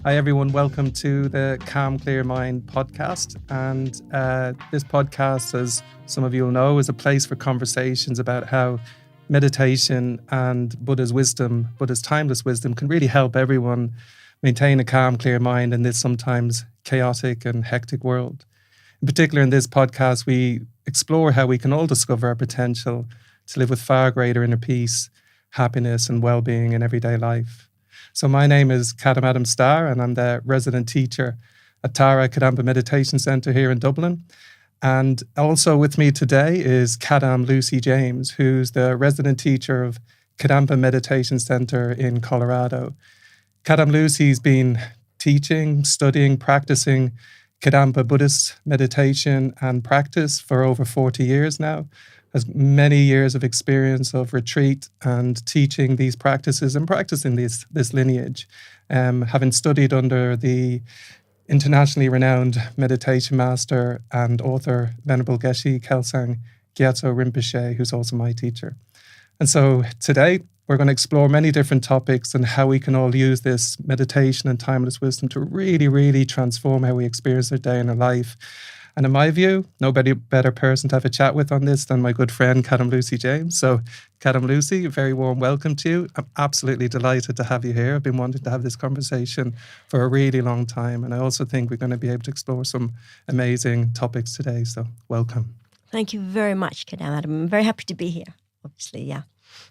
Hi, everyone. Welcome to the Calm, Clear Mind podcast. And this podcast, as some of you will know, is a place for conversations about how meditation and Buddha's wisdom, Buddha's timeless wisdom, can really help everyone maintain a calm, clear mind in this sometimes chaotic and hectic world. In particular, in this podcast, we explore how we can all discover our potential to live with far greater inner peace, happiness, and well-being in everyday life. So my name is Kadam Starr, and I'm the resident teacher at Tara Kadam Meditation Centre here in Dublin. And also with me today is Kadam Lucy James, who's the resident teacher of Kadam Meditation Centre in Colorado. Kadam Lucy's been teaching, studying, practicing Kadampa Buddhist meditation and practice for over 40 years now, has many years of experience of retreat and teaching these practices and practicing this lineage, having studied under the internationally renowned meditation master and author Venerable Geshe Kelsang Gyatso Rinpoche, who's also my teacher. And so today we're going to explore many different topics and how we can all use this meditation and timeless wisdom to really, really transform how we experience our day and our life. And in my view, nobody better person to have a chat with on this than my good friend, Kadam Lucy James. So, Kadam Lucy, a very warm welcome to you. I'm absolutely delighted to have you here. I've been wanting to have this conversation for a really long time. And I also think we're going to be able to explore some amazing topics today. So, welcome. Thank you very much, Kadam. I'm very happy to be here, obviously, yeah.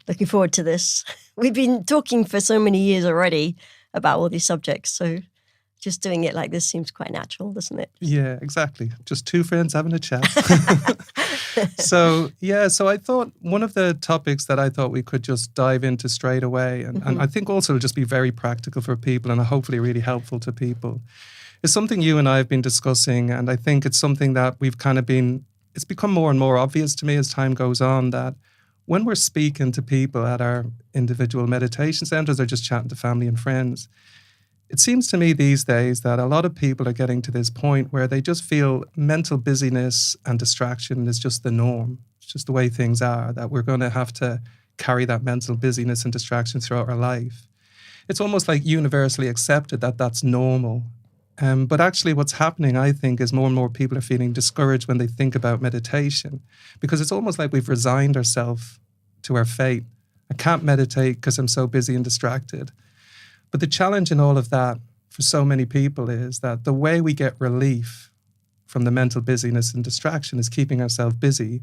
Looking forward to this. We've been talking for so many years already about all these subjects, so just doing it like this seems quite natural, doesn't it? Yeah, exactly. Just two friends having a chat. So I thought one of the topics that I thought we could just dive into straight away, and I think also it'll just be very practical for people and hopefully really helpful to people, is something you and I have been discussing. And I think it's something that it's become more and more obvious to me as time goes on, that when we're speaking to people at our individual meditation centers or just chatting to family and friends, it seems to me these days that a lot of people are getting to this point where they just feel mental busyness and distraction is just the norm. It's just the way things are, that we're going to have to carry that mental busyness and distraction throughout our life. It's almost like universally accepted that that's normal. But actually what's happening, I think, is more and more people are feeling discouraged when they think about meditation, because it's almost like we've resigned ourselves to our fate. I can't meditate because I'm so busy and distracted. But the challenge in all of that for so many people is that the way we get relief from the mental busyness and distraction is keeping ourselves busy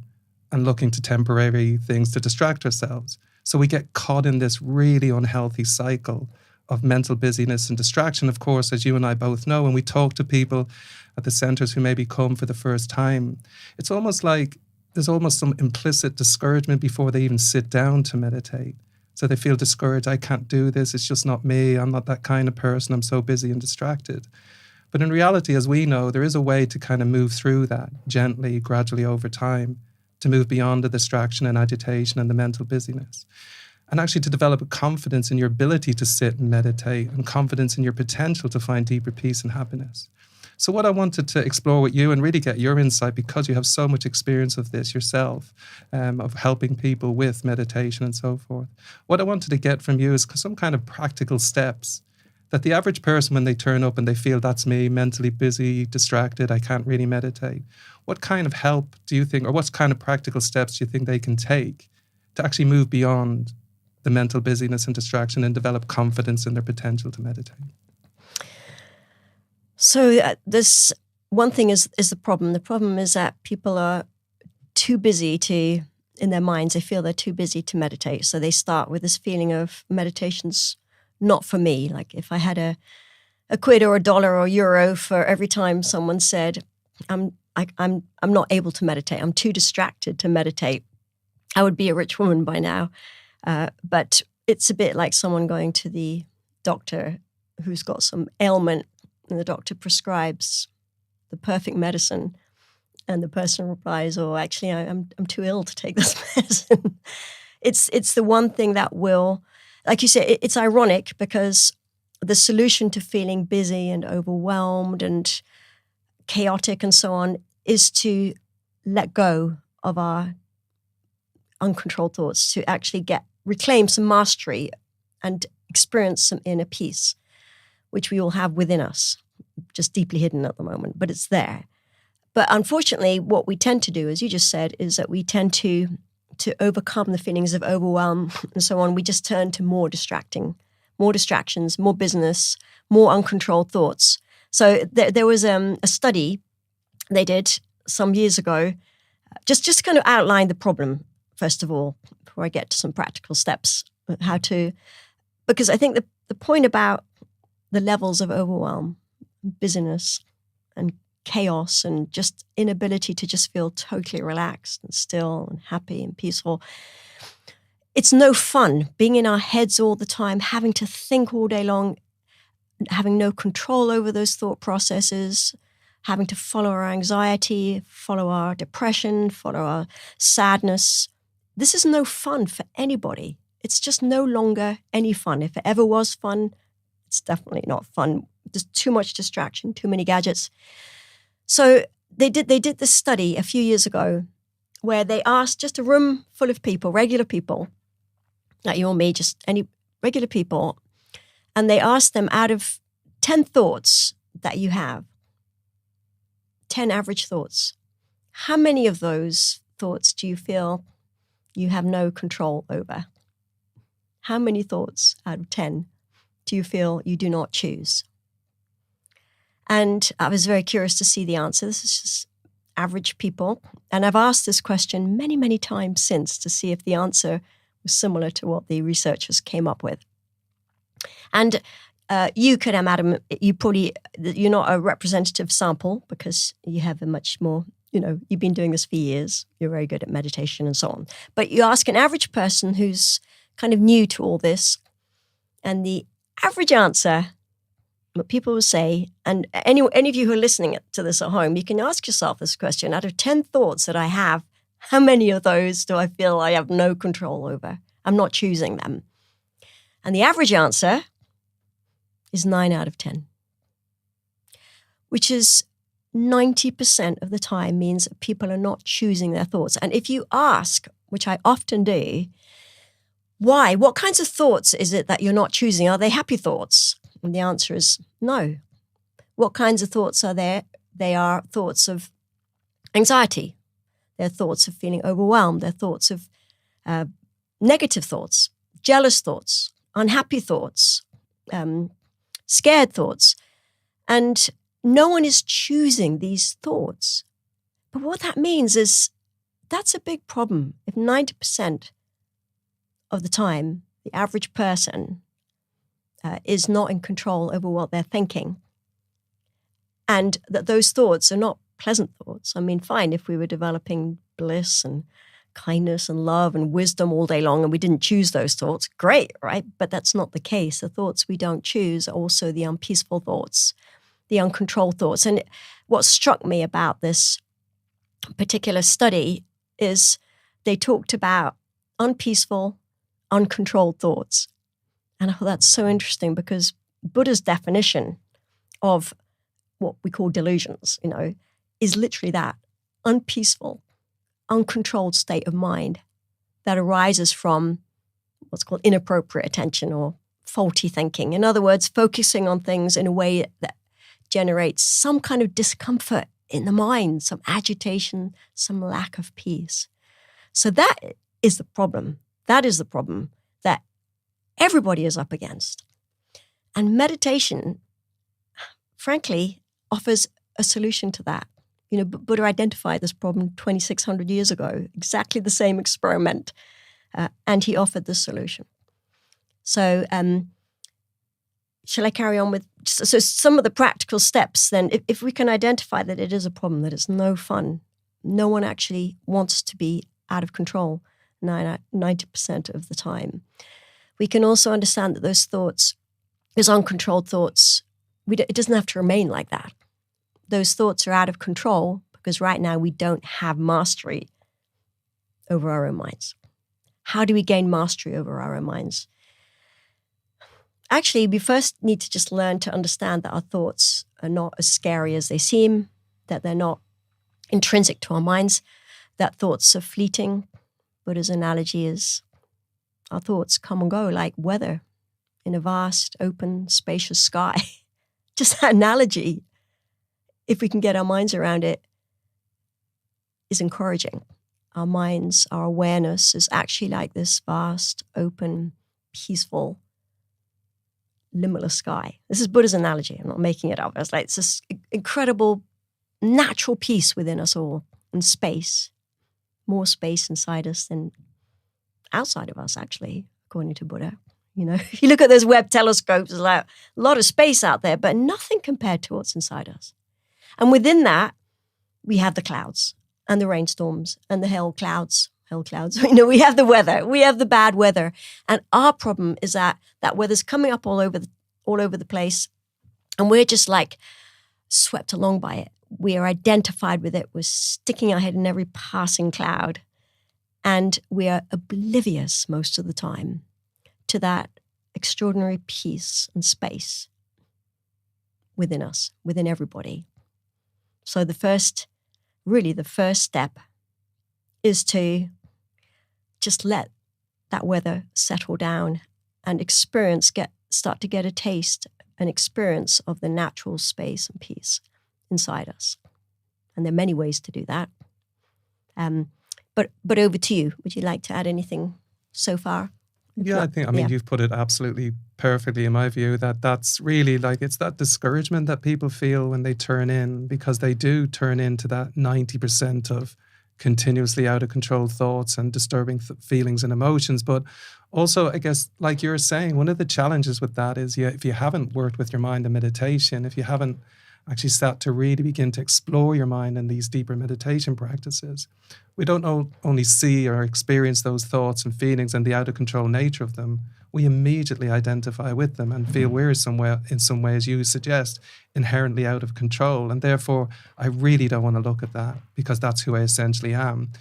and looking to temporary things to distract ourselves. So we get caught in this really unhealthy cycle of mental busyness and distraction. Of course, as you and I both know, when we talk to people at the centers who maybe come for the first time, it's almost like there's almost some implicit discouragement before they even sit down to meditate. So they feel discouraged. I can't do this. It's just not me. I'm not that kind of person. I'm so busy and distracted. But in reality, as we know, there is a way to kind of move through that gently, gradually over time, to move beyond the distraction and agitation and the mental busyness. And actually to develop a confidence in your ability to sit and meditate, and confidence in your potential to find deeper peace and happiness. So what I wanted to explore with you and really get your insight, because you have so much experience of this yourself, of helping people with meditation and so forth. What I wanted to get from you is some kind of practical steps that the average person, when they turn up and they feel that's me, mentally busy, distracted, I can't really meditate. What kind of help do you think, or what kind of practical steps do you think they can take to actually move beyond the mental busyness and distraction and develop confidence in their potential to meditate? So this one thing is the problem. The problem is that people are too busy in their minds, they feel they're too busy to meditate. So they start with this feeling of meditation's not for me. Like if I had a quid or a dollar or euro for every time someone said, I'm not able to meditate, I'm too distracted to meditate, I would be a rich woman by now. But it's a bit like someone going to the doctor who's got some ailment, and the doctor prescribes the perfect medicine, and the person replies, "Oh, actually, I'm too ill to take this medicine." It's the one thing that will, like you say, it's ironic because the solution to feeling busy and overwhelmed and chaotic and so on is to let go of our uncontrolled thoughts, to actually reclaim some mastery and experience some inner peace. which we all have within us, just deeply hidden at the moment, but it's there. But unfortunately, what we tend to do, as you just said, is that we tend to overcome the feelings of overwhelm and so on. We just turn to more distractions, more business, more uncontrolled thoughts. So there was a study they did some years ago, just to kind of outline the problem, first of all, before I get to some practical steps, because I think the point about the levels of overwhelm, busyness, and chaos, and just inability to just feel totally relaxed and still and happy and peaceful. It's no fun being in our heads all the time, having to think all day long, having no control over those thought processes, having to follow our anxiety, follow our depression, follow our sadness. This is no fun for anybody. It's just no longer any fun. If it ever was fun, it's definitely not fun. There's too much distraction, too many gadgets. So they did this study a few years ago where they asked just a room full of people, regular people, like you or me, just any regular people, and they asked them, out of 10 thoughts that you have, 10 average thoughts, how many of those thoughts do you feel you have no control over? How many thoughts out of 10 do you feel you do not choose? And I was very curious to see the answer. This is just average people. And I've asked this question many, many times since to see if the answer was similar to what the researchers came up with. And you, Kadam Adam, you're not a representative sample because you have a much more, you've been doing this for years. You're very good at meditation and so on. But you ask an average person who's kind of new to all this, and the average answer, what people will say, and any of you who are listening to this at home, you can ask yourself this question: out of 10 thoughts that I have, how many of those do I feel I have no control over? I'm not choosing them. And the average answer is 9 out of 10, which is 90% of the time means that people are not choosing their thoughts. And if you ask, which I often do, why? What kinds of thoughts is it that you're not choosing? Are they happy thoughts? And the answer is no. What kinds of thoughts are there? They are thoughts of anxiety. They're thoughts of feeling overwhelmed. They're thoughts of negative thoughts, jealous thoughts, unhappy thoughts, scared thoughts. And no one is choosing these thoughts. But what that means is that's a big problem. If 90% of the time, the average person is not in control over what they're thinking, and that those thoughts are not pleasant thoughts. I mean, fine, if we were developing bliss and kindness and love and wisdom all day long and we didn't choose those thoughts, great, right? But that's not the case. The thoughts we don't choose are also the unpeaceful thoughts, the uncontrolled thoughts. And what struck me about this particular study is they talked about unpeaceful, uncontrolled thoughts. And I thought that's so interesting because Buddha's definition of what we call delusions, is literally that: unpeaceful, uncontrolled state of mind that arises from what's called inappropriate attention or faulty thinking. In other words, focusing on things in a way that generates some kind of discomfort in the mind, some agitation, some lack of peace. So that is the problem. That is the problem that everybody is up against. And meditation, frankly, offers a solution to that. Buddha identified this problem 2,600 years ago, exactly the same experiment, and he offered the solution. So shall I carry on with some of the practical steps then? If we can identify that it is a problem, that it's no fun, no one actually wants to be out of control 90% of the time. We can also understand that those thoughts, those uncontrolled thoughts, it doesn't have to remain like that. Those thoughts are out of control because right now we don't have mastery over our own minds. How do we gain mastery over our own minds? Actually, we first need to just learn to understand that our thoughts are not as scary as they seem, that they're not intrinsic to our minds, that thoughts are fleeting. Buddha's analogy is our thoughts come and go like weather in a vast, open, spacious sky. Just that analogy, if we can get our minds around it, is encouraging. Our minds, our awareness is actually like this vast, open, peaceful, limitless sky. This is Buddha's analogy. I'm not making it up. It's like it's this incredible natural peace within us all, and space, more space inside us than outside of us, actually, according to Buddha. You know, if you look at those Webb telescopes, there's like a lot of space out there, but nothing compared to what's inside us. And within that, we have the clouds and the rainstorms and the hail clouds. You know, we have the weather, we have the bad weather. And our problem is that weather's coming up all over the place. And we're just like swept along by it. We are identified with it. We're sticking our head in every passing cloud. And we are oblivious most of the time to that extraordinary peace and space within us, within everybody. So the first step is to just let that weather settle down and start to get a taste, an experience of the natural space and peace inside us. And there are many ways to do that. But over to you. Would you like to add anything so far? Yeah, I mean, you've put it absolutely perfectly in my view, that's really like, it's that discouragement that people feel when they turn in, because they do turn into that 90% of continuously out of control thoughts and disturbing feelings and emotions. But also, I guess, like you're saying, one of the challenges with that is if you haven't worked with your mind in meditation, if you haven't actually start to really begin to explore your mind in these deeper meditation practices, we don't only see or experience those thoughts and feelings and the out of control nature of them, we immediately identify with them and feel we're somewhere, in some ways you suggest, inherently out of control. And therefore, I really don't want to look at that, because that's who I essentially am.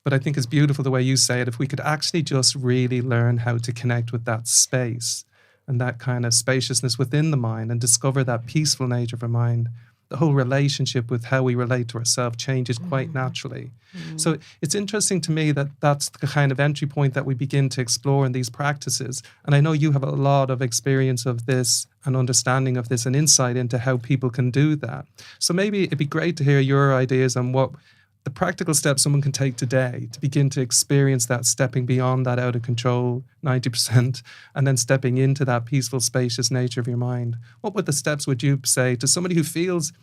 But I think it's beautiful the way you say it. If we could actually just really learn how to connect with that space and that kind of spaciousness within the mind and discover that peaceful nature of our mind, the whole relationship with how we relate to ourselves changes quite naturally. So it's interesting to me that that's the kind of entry point that we begin to explore in these practices. And I know you have a lot of experience of this and understanding of this and insight into how people can do that. So maybe it'd be great to hear your ideas on what the practical steps someone can take today to begin to experience that stepping beyond that out of control 90% and then stepping into that peaceful, spacious nature of your mind. What would the steps would you say to somebody who feels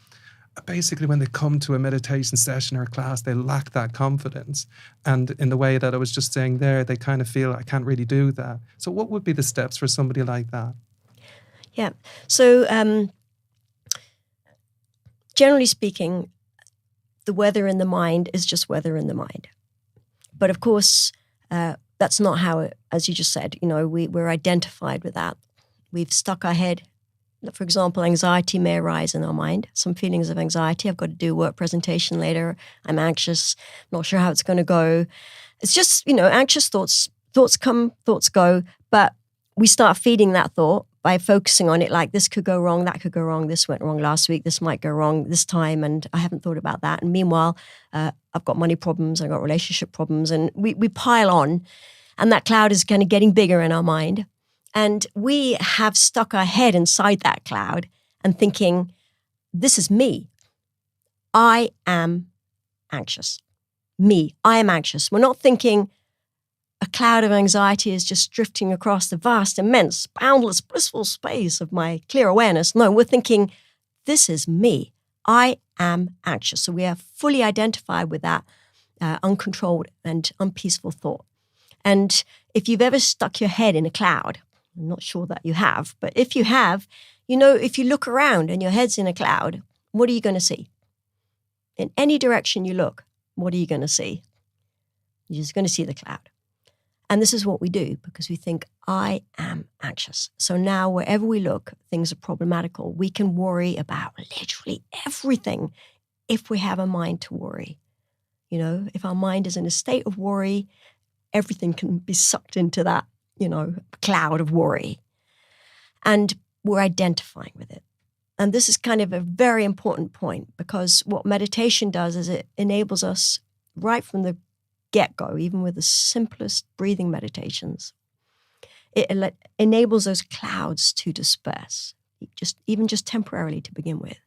basically when they come to a meditation session or a class, they lack that confidence? And in the way that I was just saying there, they kind of feel, I can't really do that. So what would be the steps for somebody like that? Yeah. So generally speaking, the weather in the mind is just weather in the mind. But of course, that's not how, as you just said, we're identified with that. We've stuck our head. For example, anxiety may arise in our mind, some feelings of anxiety. I've got to do a work presentation later. I'm anxious, not sure how it's going to go. It's just, anxious thoughts come, thoughts go. But we start feeding that thought by focusing on it, like this could go wrong, that could go wrong, this went wrong last week, this might go wrong this time, and I haven't thought about that. And meanwhile, I've got money problems, I've got relationship problems, and we pile on, and that cloud is kind of getting bigger in our mind. And we have stuck our head inside that cloud and thinking, this is me. I am anxious. Me, I am anxious. We're not thinking, a cloud of anxiety is just drifting across the vast, immense, boundless, blissful space of my clear awareness. No, we're thinking, this is me. I am anxious. So we are fully identified with that uncontrolled and unpeaceful thought. And if you've ever stuck your head in a cloud, I'm not sure that you have, but if you have, if you look around and your head's in a cloud, what are you going to see? In any direction you look, what are you going to see? You're just going to see the cloud. And this is what we do because we think, I am anxious. So now wherever we look, things are problematical. We can worry about literally everything if we have a mind to worry. If our mind is in a state of worry, everything can be sucked into that, cloud of worry. And we're identifying with it. And this is kind of a very important point because what meditation does is it enables us right from the get-go, even with the simplest breathing meditations, it enables those clouds to disperse, even just temporarily to begin with.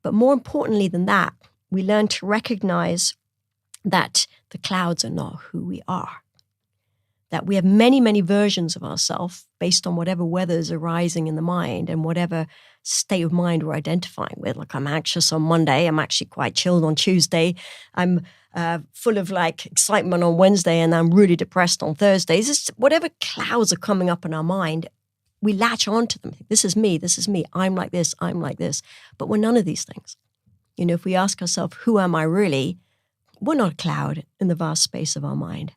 But more importantly than that, we learn to recognize that the clouds are not who we are. That we have many, many versions of ourselves based on whatever weather is arising in the mind and whatever state of mind we're identifying with. Like, I'm anxious on Monday. I'm actually quite chilled on Tuesday. I'm full of like excitement on Wednesday, and I'm really depressed on Thursdays. It's whatever clouds are coming up in our mind, we latch onto them. This is me. This is me. I'm like this. I'm like this. But we're none of these things. If we ask ourselves, who am I really? We're not a cloud in the vast space of our mind.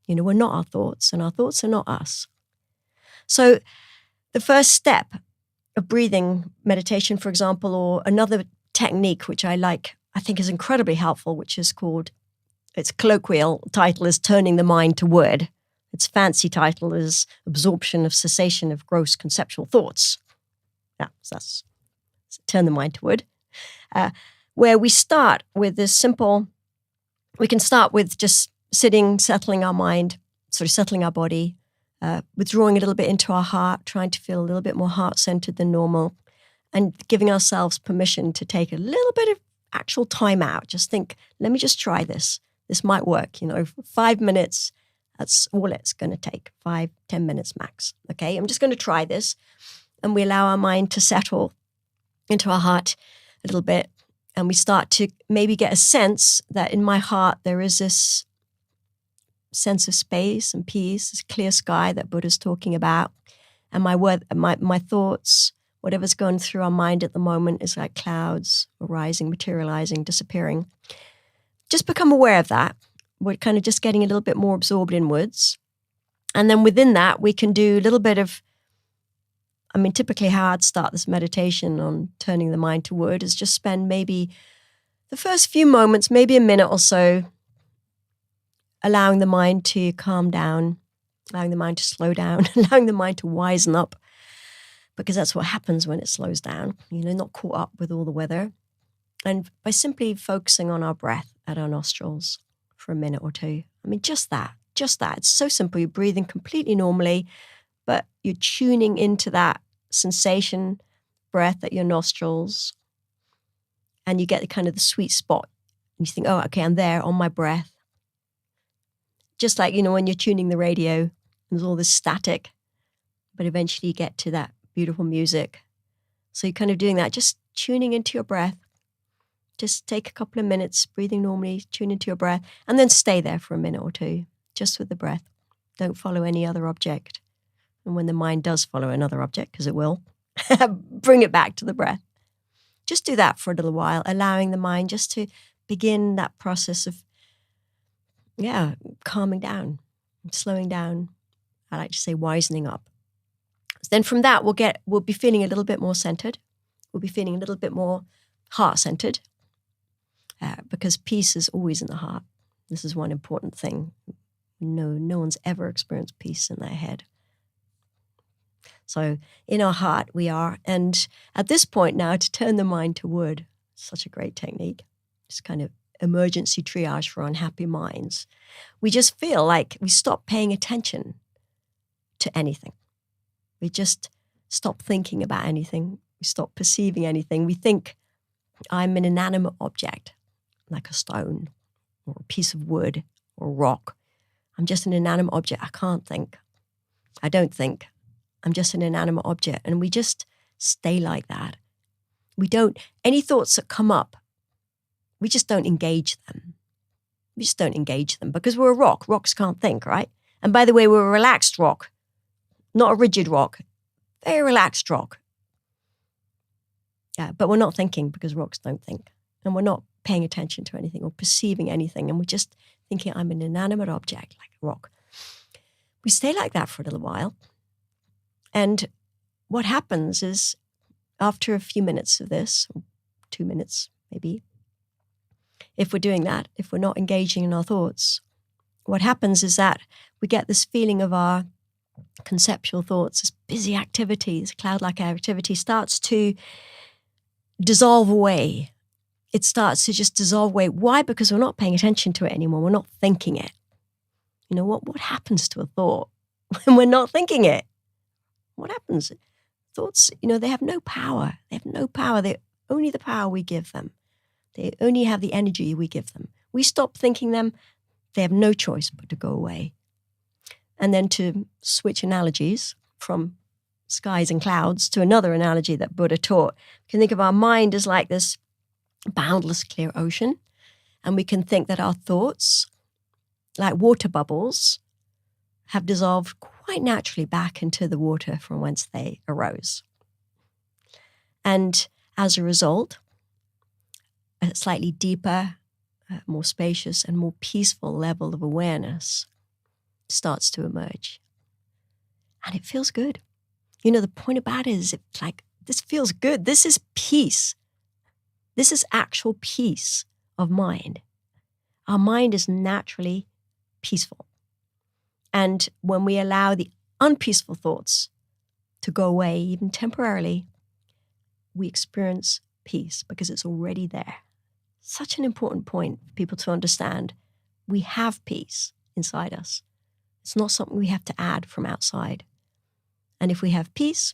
We're not our thoughts, and our thoughts are not us. So the first step of breathing meditation, for example, or another technique which I think is incredibly helpful, which is called, its colloquial title is Turning the Mind to Word. Its fancy title is Absorption of Cessation of Gross Conceptual Thoughts. Yeah, so that's Turn the Mind to Word. Where we start with this simple, we can start with just sitting, settling our mind, sort of settling our body, withdrawing a little bit into our heart, trying to feel a little bit more heart-centered than normal, and giving ourselves permission to take a little bit of actual time out. Just think, let me just try this. This might work, for 5 minutes. That's all it's going to take, 5-10 minutes max. Okay, I'm just going to try this. And we allow our mind to settle into our heart a little bit. And we start to maybe get a sense that in my heart there is this sense of space and peace, this clear sky that Buddha's talking about. And my thoughts, whatever's going through our mind at the moment, is like clouds arising, materializing, disappearing. Just become aware of that. We're kind of just getting a little bit more absorbed inwards. And then within that, we can do a little bit of, typically how I'd start this meditation on turning the mind to word is just spend maybe the first few moments, maybe a minute or so, allowing the mind to calm down, allowing the mind to slow down, allowing the mind to wisen up, because that's what happens when it slows down, not caught up with all the weather. And by simply focusing on our breath at our nostrils for a minute or two. Just that. It's so simple. You're breathing completely normally, but you're tuning into that sensation, breath at your nostrils, and you get the sweet spot. And you think, oh, okay, I'm there on my breath. Just like, when you're tuning the radio, there's all this static, but eventually you get to that beautiful music. So you're kind of doing that, just tuning into your breath. Just take a couple of minutes, breathing normally, tune into your breath, and then stay there for a minute or two, just with the breath. Don't follow any other object. And when the mind does follow another object, because it will, bring it back to the breath. Just do that for a little while, allowing the mind just to begin that process of, calming down, slowing down. I like to say wisening up. So then from that, we'll be feeling a little bit more centered. We'll be feeling a little bit more heart-centered. Because peace is always in the heart. This is one important thing. No one's ever experienced peace in their head. So in our heart we are. And at this point now, to turn the mind to word, such a great technique. It's kind of emergency triage for unhappy minds. We just feel like we stop paying attention to anything. We just stop thinking about anything. We stop perceiving anything. We think, I'm an inanimate object, like a stone or a piece of wood or rock. I'm just an inanimate object. I can't think. I don't think. I'm just an inanimate object. And we just stay like that. Any thoughts that come up, we just don't engage them. We just don't engage them because we're a rock. Rocks can't think, right? And by the way, we're a relaxed rock, not a rigid rock, very relaxed rock. Yeah, but we're not thinking because rocks don't think. And we're not paying attention to anything or perceiving anything. And we're just thinking, I'm an inanimate object, like a rock. We stay like that for a little while. And what happens is after a few minutes of this, 2 minutes maybe, if we're doing that, if we're not engaging in our thoughts, what happens is that we get this feeling of our conceptual thoughts, this busy activity, this cloud-like activity starts to dissolve away. It starts to just dissolve away. Why? Because we're not paying attention to it anymore. We're not thinking it. What happens to a thought? when we're not thinking it? What happens? Thoughts, they have no power. They have no power. They're only the power we give them. They only have the energy we give them. We stop thinking them, they have no choice but to go away. And then to switch analogies from skies and clouds to another analogy that Buddha taught, you can think of our mind as like this boundless clear ocean. And we can think that our thoughts, like water bubbles, have dissolved quite naturally back into the water from whence they arose. And as a result, a slightly deeper, more spacious and more peaceful level of awareness starts to emerge. And it feels good. The point about it is it's like, this feels good. This is peace. This is actual peace of mind. Our mind is naturally peaceful. And when we allow the unpeaceful thoughts to go away, even temporarily, we experience peace because it's already there. Such an important point for people to understand. We have peace inside us. It's not something we have to add from outside. And if we have peace,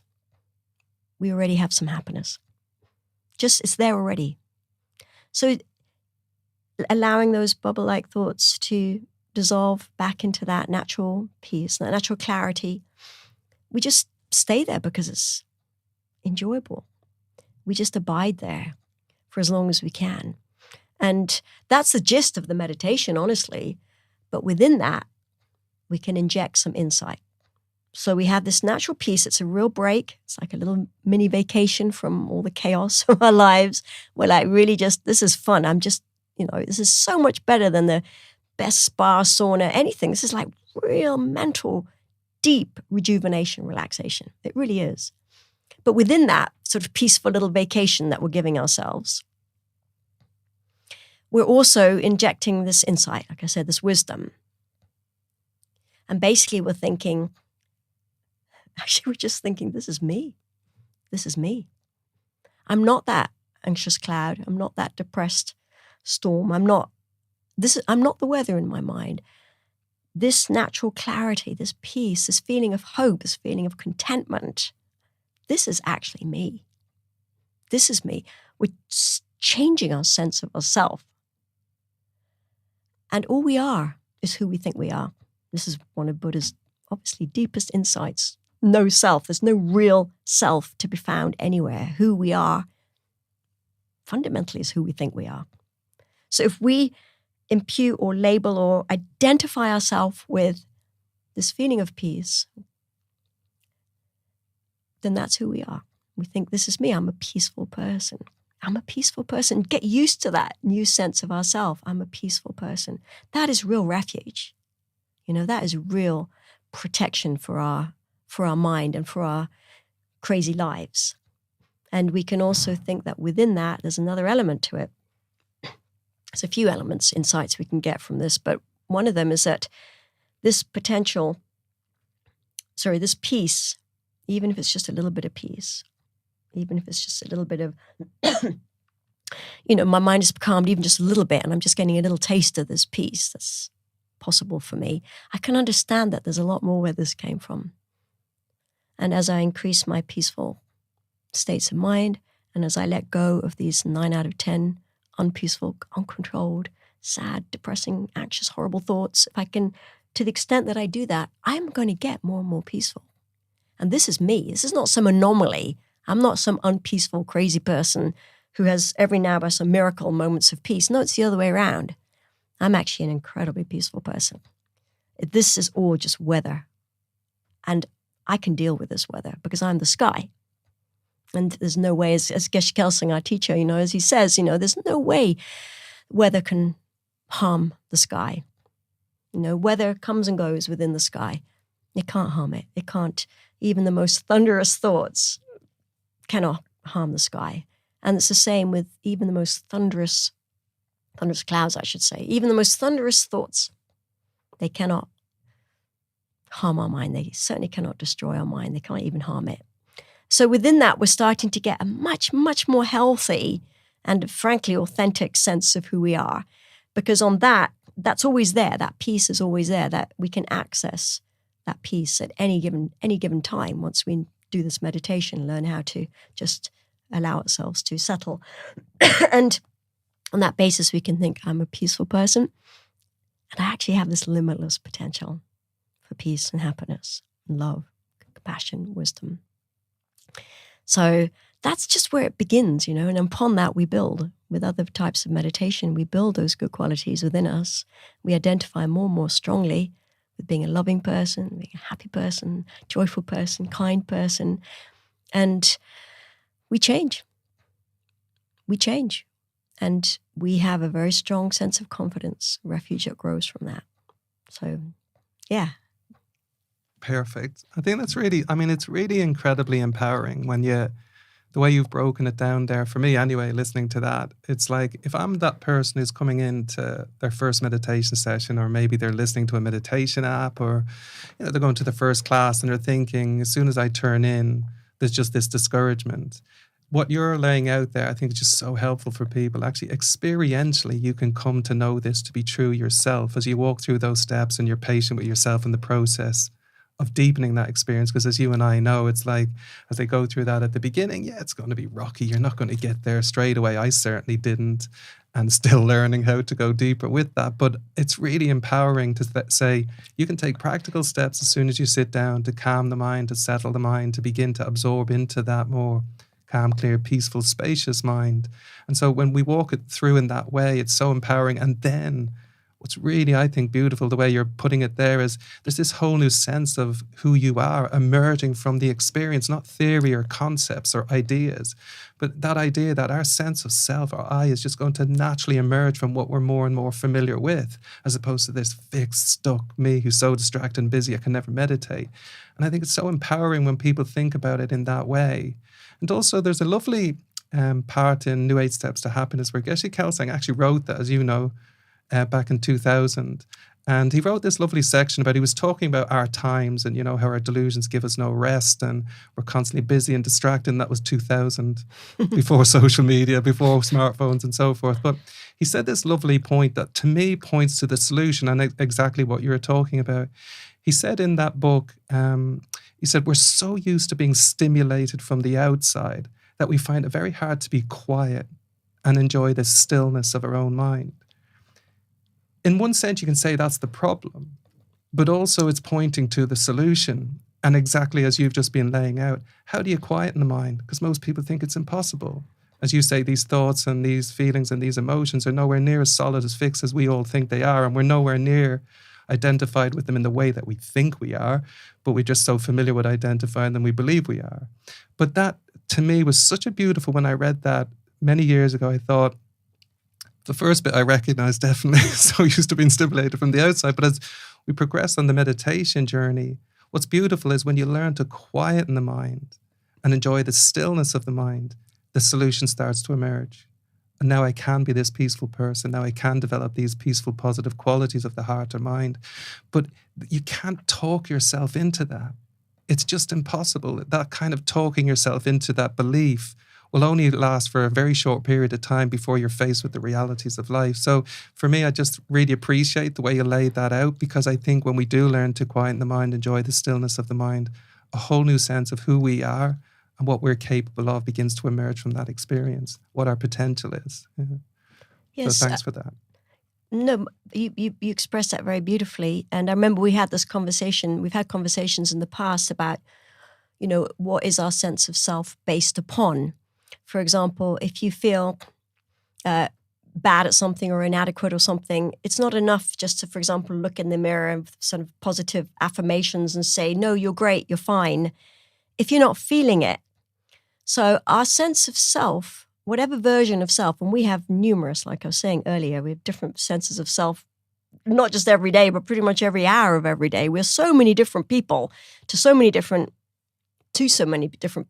we already have some happiness. It's there already. So allowing those bubble-like thoughts to dissolve back into that natural peace, that natural clarity, we just stay there because it's enjoyable. We just abide there for as long as we can. And that's the gist of the meditation, honestly. But within that, we can inject some insight. So we have this natural peace. It's a real break. It's like a little mini vacation from all the chaos of our lives. We're like, really this is fun. This is so much better than the best spa, sauna, anything. This is like real mental, deep rejuvenation, relaxation. It really is. But within that sort of peaceful little vacation that we're giving ourselves, we're also injecting this insight, like I said, this wisdom. And basically we're just thinking, this is me. This is me. I'm not that anxious cloud. I'm not that depressed storm. I'm not the weather in my mind. This natural clarity, this peace, this feeling of hope, this feeling of contentment, this is actually me. This is me. We're changing our sense of ourself. And all we are is who we think we are. This is one of Buddha's obviously deepest insights. No self. There's no real self to be found anywhere. Who we are fundamentally is who we think we are. So if we impute or label or identify ourselves with this feeling of peace, then that's who we are. We think, this is me. I'm a peaceful person. I'm a peaceful person. Get used to that new sense of ourself. I'm a peaceful person. That is real refuge. That is real protection for our mind and for our crazy lives. And we can also think that within that, there's another element to it. There's a few elements, insights we can get from this, but one of them is that this peace, even if it's just a little bit of peace, even if it's just a little bit of, my mind is calmed even just a little bit and I'm just getting a little taste of this peace that's possible for me, I can understand that there's a lot more where this came from. And as I increase my peaceful states of mind, and as I let go of these 9 out of 10 unpeaceful, uncontrolled, sad, depressing, anxious, horrible thoughts, if I can, to the extent that I do that, I'm going to get more and more peaceful. And this is me. This is not some anomaly. I'm not some unpeaceful, crazy person who has every now and then some miracle moments of peace. No, it's the other way around. I'm actually an incredibly peaceful person. This is all just weather. And I can deal with this weather because I'm the sky. And there's no way, as Geshe Kelsing, our teacher, as he says, there's no way weather can harm the sky. Weather comes and goes within the sky. It can't harm it. It can't, even the most thunderous thoughts cannot harm the sky. And it's the same with even the most thunderous clouds, I should say. Even the most thunderous thoughts, they cannot harm our mind. They certainly cannot destroy our mind. They can't even harm it. So within that, we're starting to get a much, much more healthy and frankly authentic sense of who we are. Because on that's always there. That peace is always there that we can access that peace at any given time. Once we do this meditation, learn how to just allow ourselves to settle. And on that basis, we can think, I'm a peaceful person, and I actually have this limitless potential for peace and happiness, and love, compassion, wisdom. So that's just where it begins, and upon that we build. With other types of meditation, we build those good qualities within us. We identify more and more strongly with being a loving person, being a happy person, joyful person, kind person, and we change. We change. And we have a very strong sense of confidence, refuge that grows from that. So, yeah. Perfect. I think that's really, it's really incredibly empowering when the way you've broken it down there, for me anyway, listening to that, it's like if I'm that person who's coming into their first meditation session, or maybe they're listening to a meditation app, or they're going to the first class and they're thinking, as soon as I turn in, there's just this discouragement. What you're laying out there, I think, is just so helpful for people. Actually, experientially, you can come to know this to be true yourself as you walk through those steps and you're patient with yourself in the process of deepening that experience. Because as you and I know, it's like, as they go through that at the beginning, it's going to be rocky. You're not going to get there straight away. I certainly didn't, and still learning how to go deeper with that. But it's really empowering to say you can take practical steps as soon as you sit down to calm the mind, to settle the mind, to begin to absorb into that more calm, clear, peaceful, spacious mind. And so when we walk it through in that way, it's so empowering. And then what's really, I think, beautiful, the way you're putting it there, is there's this whole new sense of who you are emerging from the experience, not theory or concepts or ideas, but that idea that our sense of self, our I, is just going to naturally emerge from what we're more and more familiar with, as opposed to this fixed, stuck me who's so distracted and busy I can never meditate. And I think it's so empowering when people think about it in that way. And also there's a lovely part in New 8 Steps to Happiness where Geshe Kelsang actually wrote that, as you know, back in 2000. And he wrote this lovely section about, he was talking about our times and, how our delusions give us no rest and we're constantly busy and distracted. And that was 2000, before social media, before smartphones and so forth. But he said this lovely point that to me points to the solution and exactly what you were talking about. He said in that book, he said, we're so used to being stimulated from the outside that we find it very hard to be quiet and enjoy the stillness of our own mind. In one sense, you can say that's the problem, but also it's pointing to the solution. And exactly as you've just been laying out, how do you quieten the mind? Because most people think it's impossible. As you say, these thoughts and these feelings and these emotions are nowhere near as solid as fixed as we all think they are. And we're nowhere near identified with them in the way that we think we are, but we're just so familiar with identifying them we believe we are. But that, to me, was such a beautiful, when I read that many years ago, I thought, the first bit I recognized definitely, so used to being stimulated from the outside. But as we progress on the meditation journey, what's beautiful is when you learn to quieten the mind and enjoy the stillness of the mind, the solution starts to emerge. And now I can be this peaceful person. Now I can develop these peaceful, positive qualities of the heart or mind. But you can't talk yourself into that. It's just impossible. That kind of talking yourself into that belief will only last for a very short period of time before you're faced with the realities of life. So for me, I just really appreciate the way you laid that out, because I think when we do learn to quieten the mind, enjoy the stillness of the mind, a whole new sense of who we are and what we're capable of begins to emerge from that experience, what our potential is. Yeah. Yes, so thanks for that. No, you expressed that very beautifully. And I remember we had this conversation, we've had conversations in the past about, what is our sense of self based upon? For example, if you feel bad at something or inadequate or something, it's not enough just to, for example, look in the mirror and sort of positive affirmations and say, no, you're great, you're fine, if you're not feeling it. So our sense of self, whatever version of self, and we have numerous, like I was saying earlier, we have different senses of self, not just every day, but pretty much every hour of every day. We're so many different people to so many different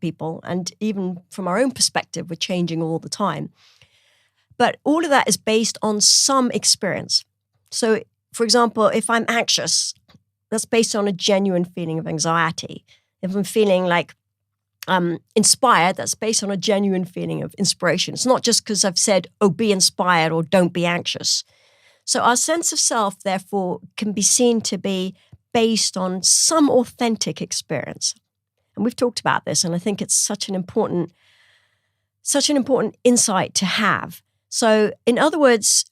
people. And even from our own perspective, we're changing all the time. But all of that is based on some experience. So, for example, if I'm anxious, that's based on a genuine feeling of anxiety. If I'm feeling like inspired, that's based on a genuine feeling of inspiration. It's not just because I've said, oh, be inspired or don't be anxious. So our sense of self, therefore, can be seen to be based on some authentic experience. And we've talked about this, and I think it's such an important insight to have. So in other words,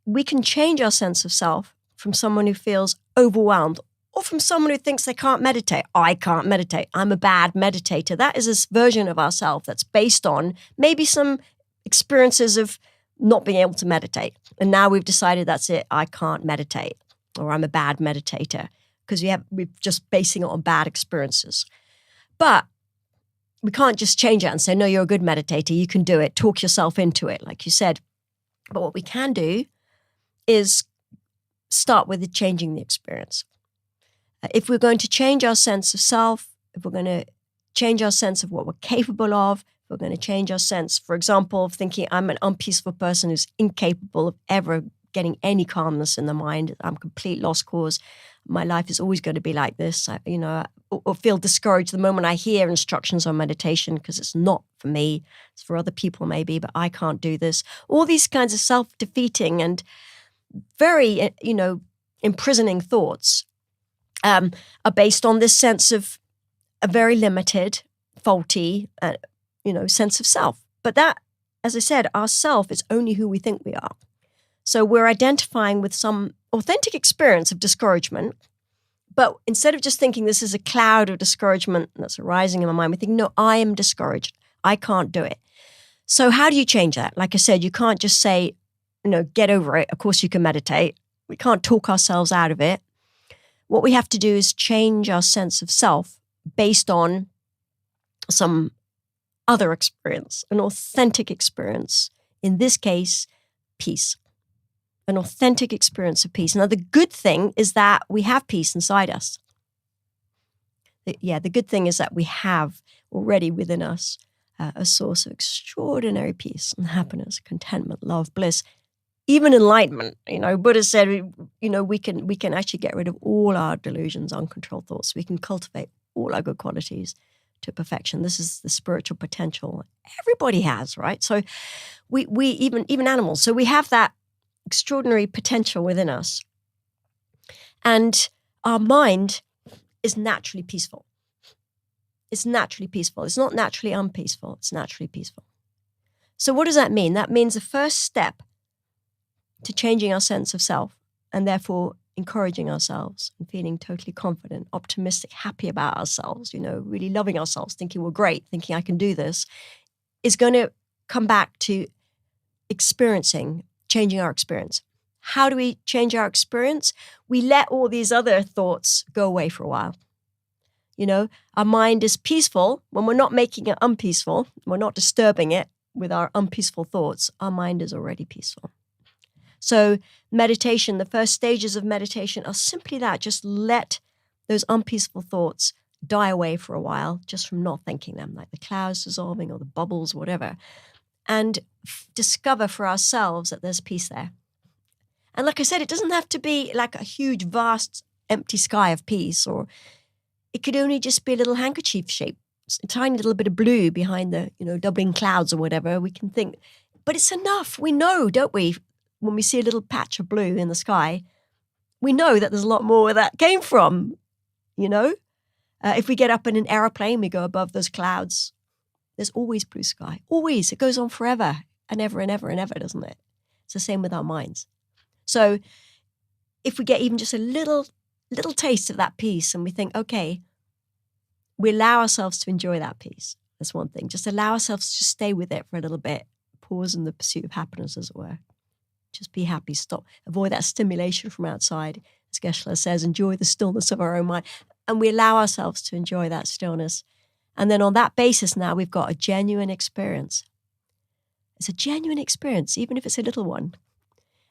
we can change our sense of self from someone who feels overwhelmed or from someone who thinks they can't meditate. I can't meditate. I'm a bad meditator. That is this version of ourselves that's based on maybe some experiences of not being able to meditate. And now we've decided that's it. I can't meditate, or I'm a bad meditator, because we're just basing it on bad experiences. But we can't just change it and say, no, you're a good meditator. You can do it. Talk yourself into it, like you said. But what we can do is start with changing the experience. If we're going to change our sense of self, if we're going to change our sense of what we're capable of, if we're going to change our sense, for example, of thinking I'm an unpeaceful person who's incapable of ever getting any calmness in the mind, I'm complete lost cause, my life is always going to be like this, or feel discouraged the moment I hear instructions on meditation because it's not for me, it's for other people maybe, but I can't do this. All these kinds of self-defeating and very, imprisoning thoughts are based on this sense of a very limited, faulty, sense of self. But that, as I said, our self is only who we think we are. So we're identifying with some authentic experience of discouragement, but instead of just thinking this is a cloud of discouragement that's arising in my mind, we think, no, I am discouraged. I can't do it. So how do you change that? Like I said, you can't just say, get over it. Of course you can meditate. We can't talk ourselves out of it. What we have to do is change our sense of self based on some other experience, an authentic experience. In this case, peace. An authentic experience of peace. Now, the good thing is that we have peace inside us. The good thing is that we have already within us a source of extraordinary peace and happiness, contentment, love, bliss, even enlightenment. Buddha said, we can actually get rid of all our delusions, uncontrolled thoughts. We can cultivate all our good qualities to perfection. This is the spiritual potential everybody has, right? So we even animals. So we have that extraordinary potential within us. And our mind is naturally peaceful. It's naturally peaceful. It's not naturally unpeaceful. It's naturally peaceful. So what does that mean? That means the first step to changing our sense of self and therefore encouraging ourselves and feeling totally confident, optimistic, happy about ourselves, really loving ourselves, thinking we're great, thinking I can do this, is going to come back to changing our experience. How do we change our experience? We let all these other thoughts go away for a while. Our mind is peaceful when we're not making it unpeaceful. We're not disturbing it with our unpeaceful thoughts. Our mind is already peaceful. So meditation, the first stages of meditation are simply that. Just let those unpeaceful thoughts die away for a while just from not thinking them, like the clouds dissolving or the bubbles, whatever, and discover for ourselves that there's peace there. And like I said, it doesn't have to be like a huge, vast, empty sky of peace, or it could only just be a little handkerchief shape, a tiny little bit of blue behind the, doubling clouds or whatever. We can think, but it's enough. We know, don't we? When we see a little patch of blue in the sky, we know that there's a lot more where that came from, If we get up in an aeroplane, we go above those clouds, there's always blue sky. Always. It goes on forever and ever and ever and ever, doesn't it? It's the same with our minds. So if we get even just a little taste of that peace and we think, okay, we allow ourselves to enjoy that peace. That's one thing. Just allow ourselves to stay with it for a little bit. Pause in the pursuit of happiness, as it were. Just be happy. Stop. Avoid that stimulation from outside. As Geshe says, enjoy the stillness of our own mind. And we allow ourselves to enjoy that stillness. And then on that basis now, we've got a genuine experience. It's a genuine experience, even if it's a little one.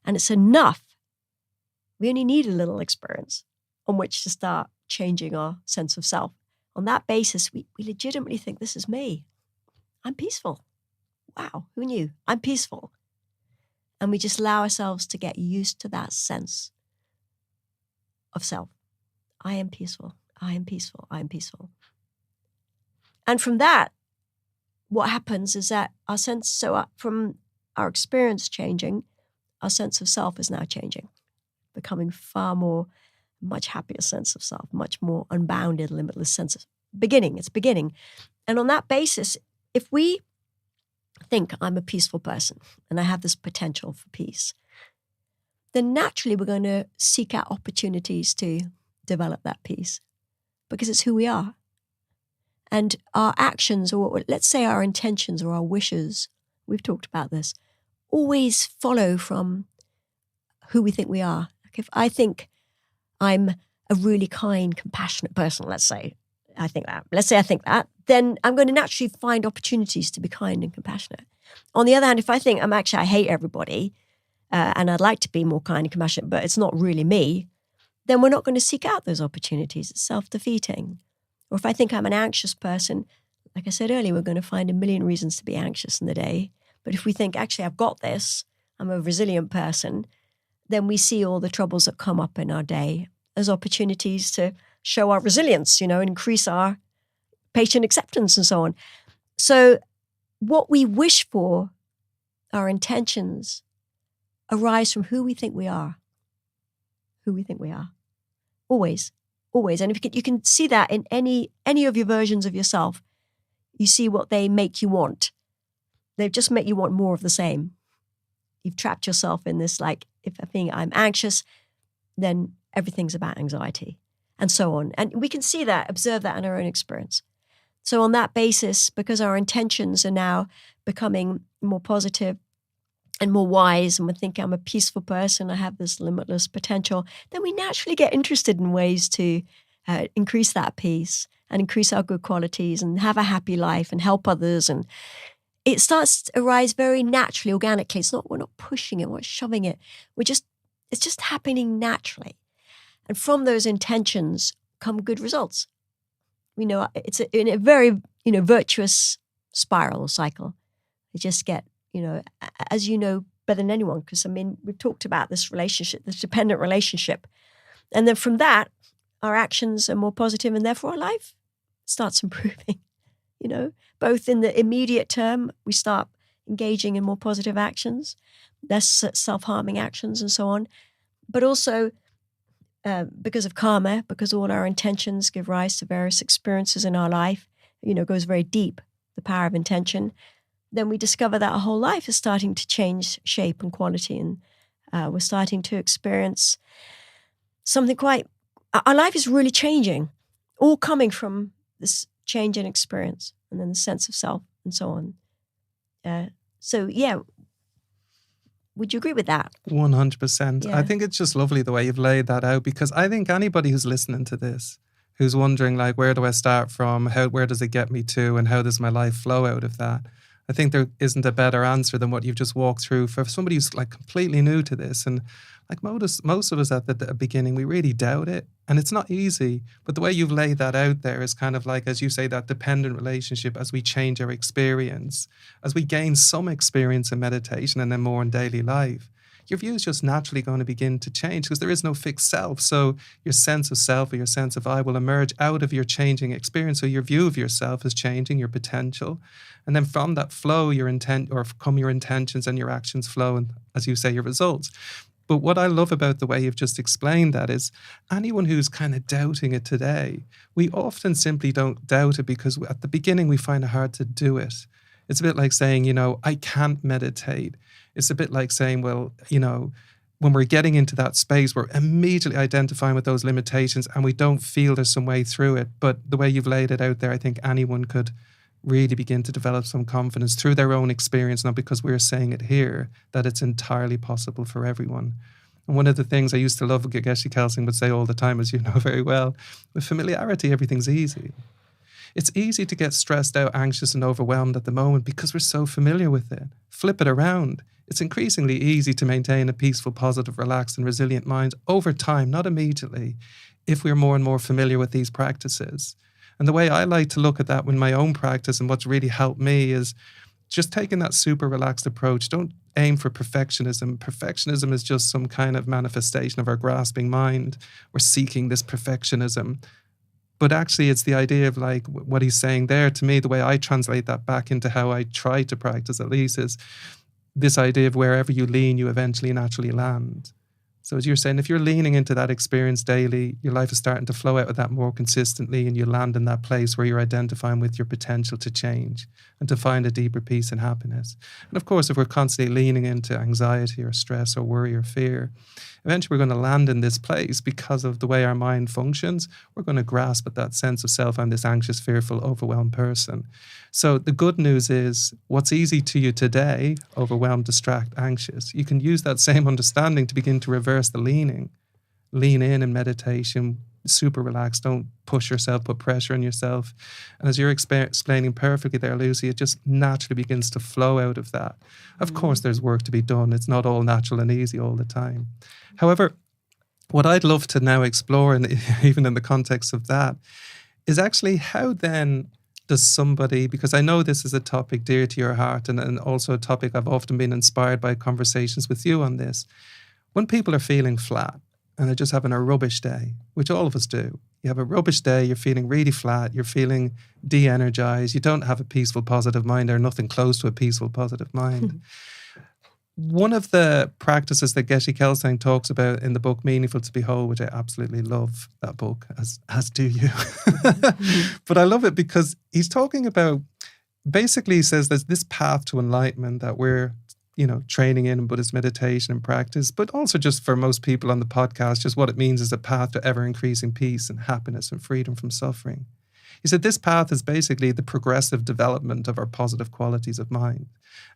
And it's enough. We only need a little experience on which to start changing our sense of self. On that basis, we legitimately think, this is me. I'm peaceful. Wow, who knew? I'm peaceful. And we just allow ourselves to get used to that sense of self. I am peaceful. I am peaceful. I am peaceful. And from that, what happens is that from our experience changing, our sense of self is now changing, becoming far more much happier sense of self, much more unbounded, limitless sense of beginning. It's beginning. And on that basis, if we think I'm a peaceful person and I have this potential for peace, then naturally we're going to seek out opportunities to develop that peace because it's who we are. And our actions, or let's say our intentions or our wishes, we've talked about this, always follow from who we think we are. Like if I think I'm a really kind, compassionate person, let's say I think that, then I'm going to naturally find opportunities to be kind and compassionate. On the other hand, if I think I hate everybody and I'd like to be more kind and compassionate, but it's not really me, then we're not going to seek out those opportunities. It's self-defeating. Or if I think I'm an anxious person, like I said earlier, we're going to find a million reasons to be anxious in the day. But if we think, actually, I've got this, I'm a resilient person, then we see all the troubles that come up in our day as opportunities to show our resilience, and increase our patient acceptance and so on. So what we wish for, our intentions, arise from who we think we are. Who we think we are. Always. Always. And if you can see that in any of your versions of yourself, you see what they make you want. They just make you want more of the same. You've trapped yourself in this, like, if I think I'm anxious, then everything's about anxiety and so on. And we can see that, observe that in our own experience. So on that basis, because our intentions are now becoming more positive and more wise, and we think I'm a peaceful person, I have this limitless potential, then we naturally get interested in ways to increase that peace and increase our good qualities and have a happy life and help others. And it starts to arise very naturally, organically. We're not pushing it, we're not shoving it. It's just happening naturally. And from those intentions come good results. It's in a very, virtuous spiral cycle. You just get, as you know better than anyone, because we've talked about this relationship, this dependent relationship. And then from that, our actions are more positive and therefore our life starts improving, both in the immediate term, we start engaging in more positive actions, less self-harming actions and so on. But also because of karma, because all our intentions give rise to various experiences in our life, goes very deep, the power of intention, then we discover that our whole life is starting to change shape and quality. And we're starting to experience something our life is really changing, all coming from this change in experience and then the sense of self and so on. Would you agree with that? 100%. Yeah. I think it's just lovely the way you've laid that out, because I think anybody who's listening to this, who's wondering, like, where do I start from? Where does it get me to? And how does my life flow out of that? I think there isn't a better answer than what you've just walked through for somebody who's like completely new to this. And like most of us at the beginning, we really doubt it. And it's not easy. But the way you've laid that out there is kind of like, as you say, that dependent relationship as we change our experience, as we gain some experience in meditation and then more in daily life. Your view is just naturally going to begin to change because there is no fixed self. So your sense of self or your sense of I will emerge out of your changing experience. So your view of yourself is changing, your potential. And then from that flow, your intentions and your actions flow, and as you say, your results. But what I love about the way you've just explained that is anyone who's kind of doubting it today, we often simply don't doubt it because at the beginning we find it hard to do it. It's a bit like saying, I can't meditate. It's a bit like saying, well, when we're getting into that space, we're immediately identifying with those limitations and we don't feel there's some way through it. But the way you've laid it out there, I think anyone could really begin to develop some confidence through their own experience, not because we're saying it here, that it's entirely possible for everyone. And one of the things I used to love, Geshe Kelsing would say all the time, as you know very well, with familiarity, everything's easy. It's easy to get stressed out, anxious and overwhelmed at the moment because we're so familiar with it. Flip it around. It's increasingly easy to maintain a peaceful, positive, relaxed and resilient mind over time, not immediately, if we're more and more familiar with these practices. And the way I like to look at that in my own practice and what's really helped me is just taking that super relaxed approach. Don't aim for perfectionism. Perfectionism is just some kind of manifestation of our grasping mind. We're seeking this perfectionism. But actually, it's the idea of like what he's saying there. To me, the way I translate that back into how I try to practice, at least, is this idea of wherever you lean, you eventually naturally land. So as you're saying, if you're leaning into that experience daily, your life is starting to flow out of that more consistently, and you land in that place where you're identifying with your potential to change and to find a deeper peace and happiness. And of course, if we're constantly leaning into anxiety or stress or worry or fear, eventually we're going to land in this place because of the way our mind functions. We're going to grasp at that sense of self. I'm this anxious, fearful, overwhelmed person. So the good news is what's easy to you today, overwhelmed, distract, anxious, you can use that same understanding to begin to reverse the leaning. Lean in meditation, super relaxed. Don't push yourself, put pressure on yourself. And as you're explaining perfectly there, Lucy, it just naturally begins to flow out of that. Of course, there's work to be done. It's not all natural and easy all the time. However, what I'd love to now explore, and even in the context of that, is actually how then does somebody, because I know this is a topic dear to your heart and also a topic I've often been inspired by conversations with you on this. When people are feeling flat and they're just having a rubbish day, which all of us do, you have a rubbish day, you're feeling really flat, you're feeling de-energized, you don't have a peaceful, positive mind or nothing close to a peaceful, positive mind. One of the practices that Geshe Kelsang talks about in the book Meaningful to Behold, which I absolutely love that book, as do you. But I love it because he's talking about, basically he says there's this path to enlightenment that we're, training in Buddhist meditation and practice, but also just for most people on the podcast, just what it means is a path to ever-increasing peace and happiness and freedom from suffering. He said this path is basically the progressive development of our positive qualities of mind.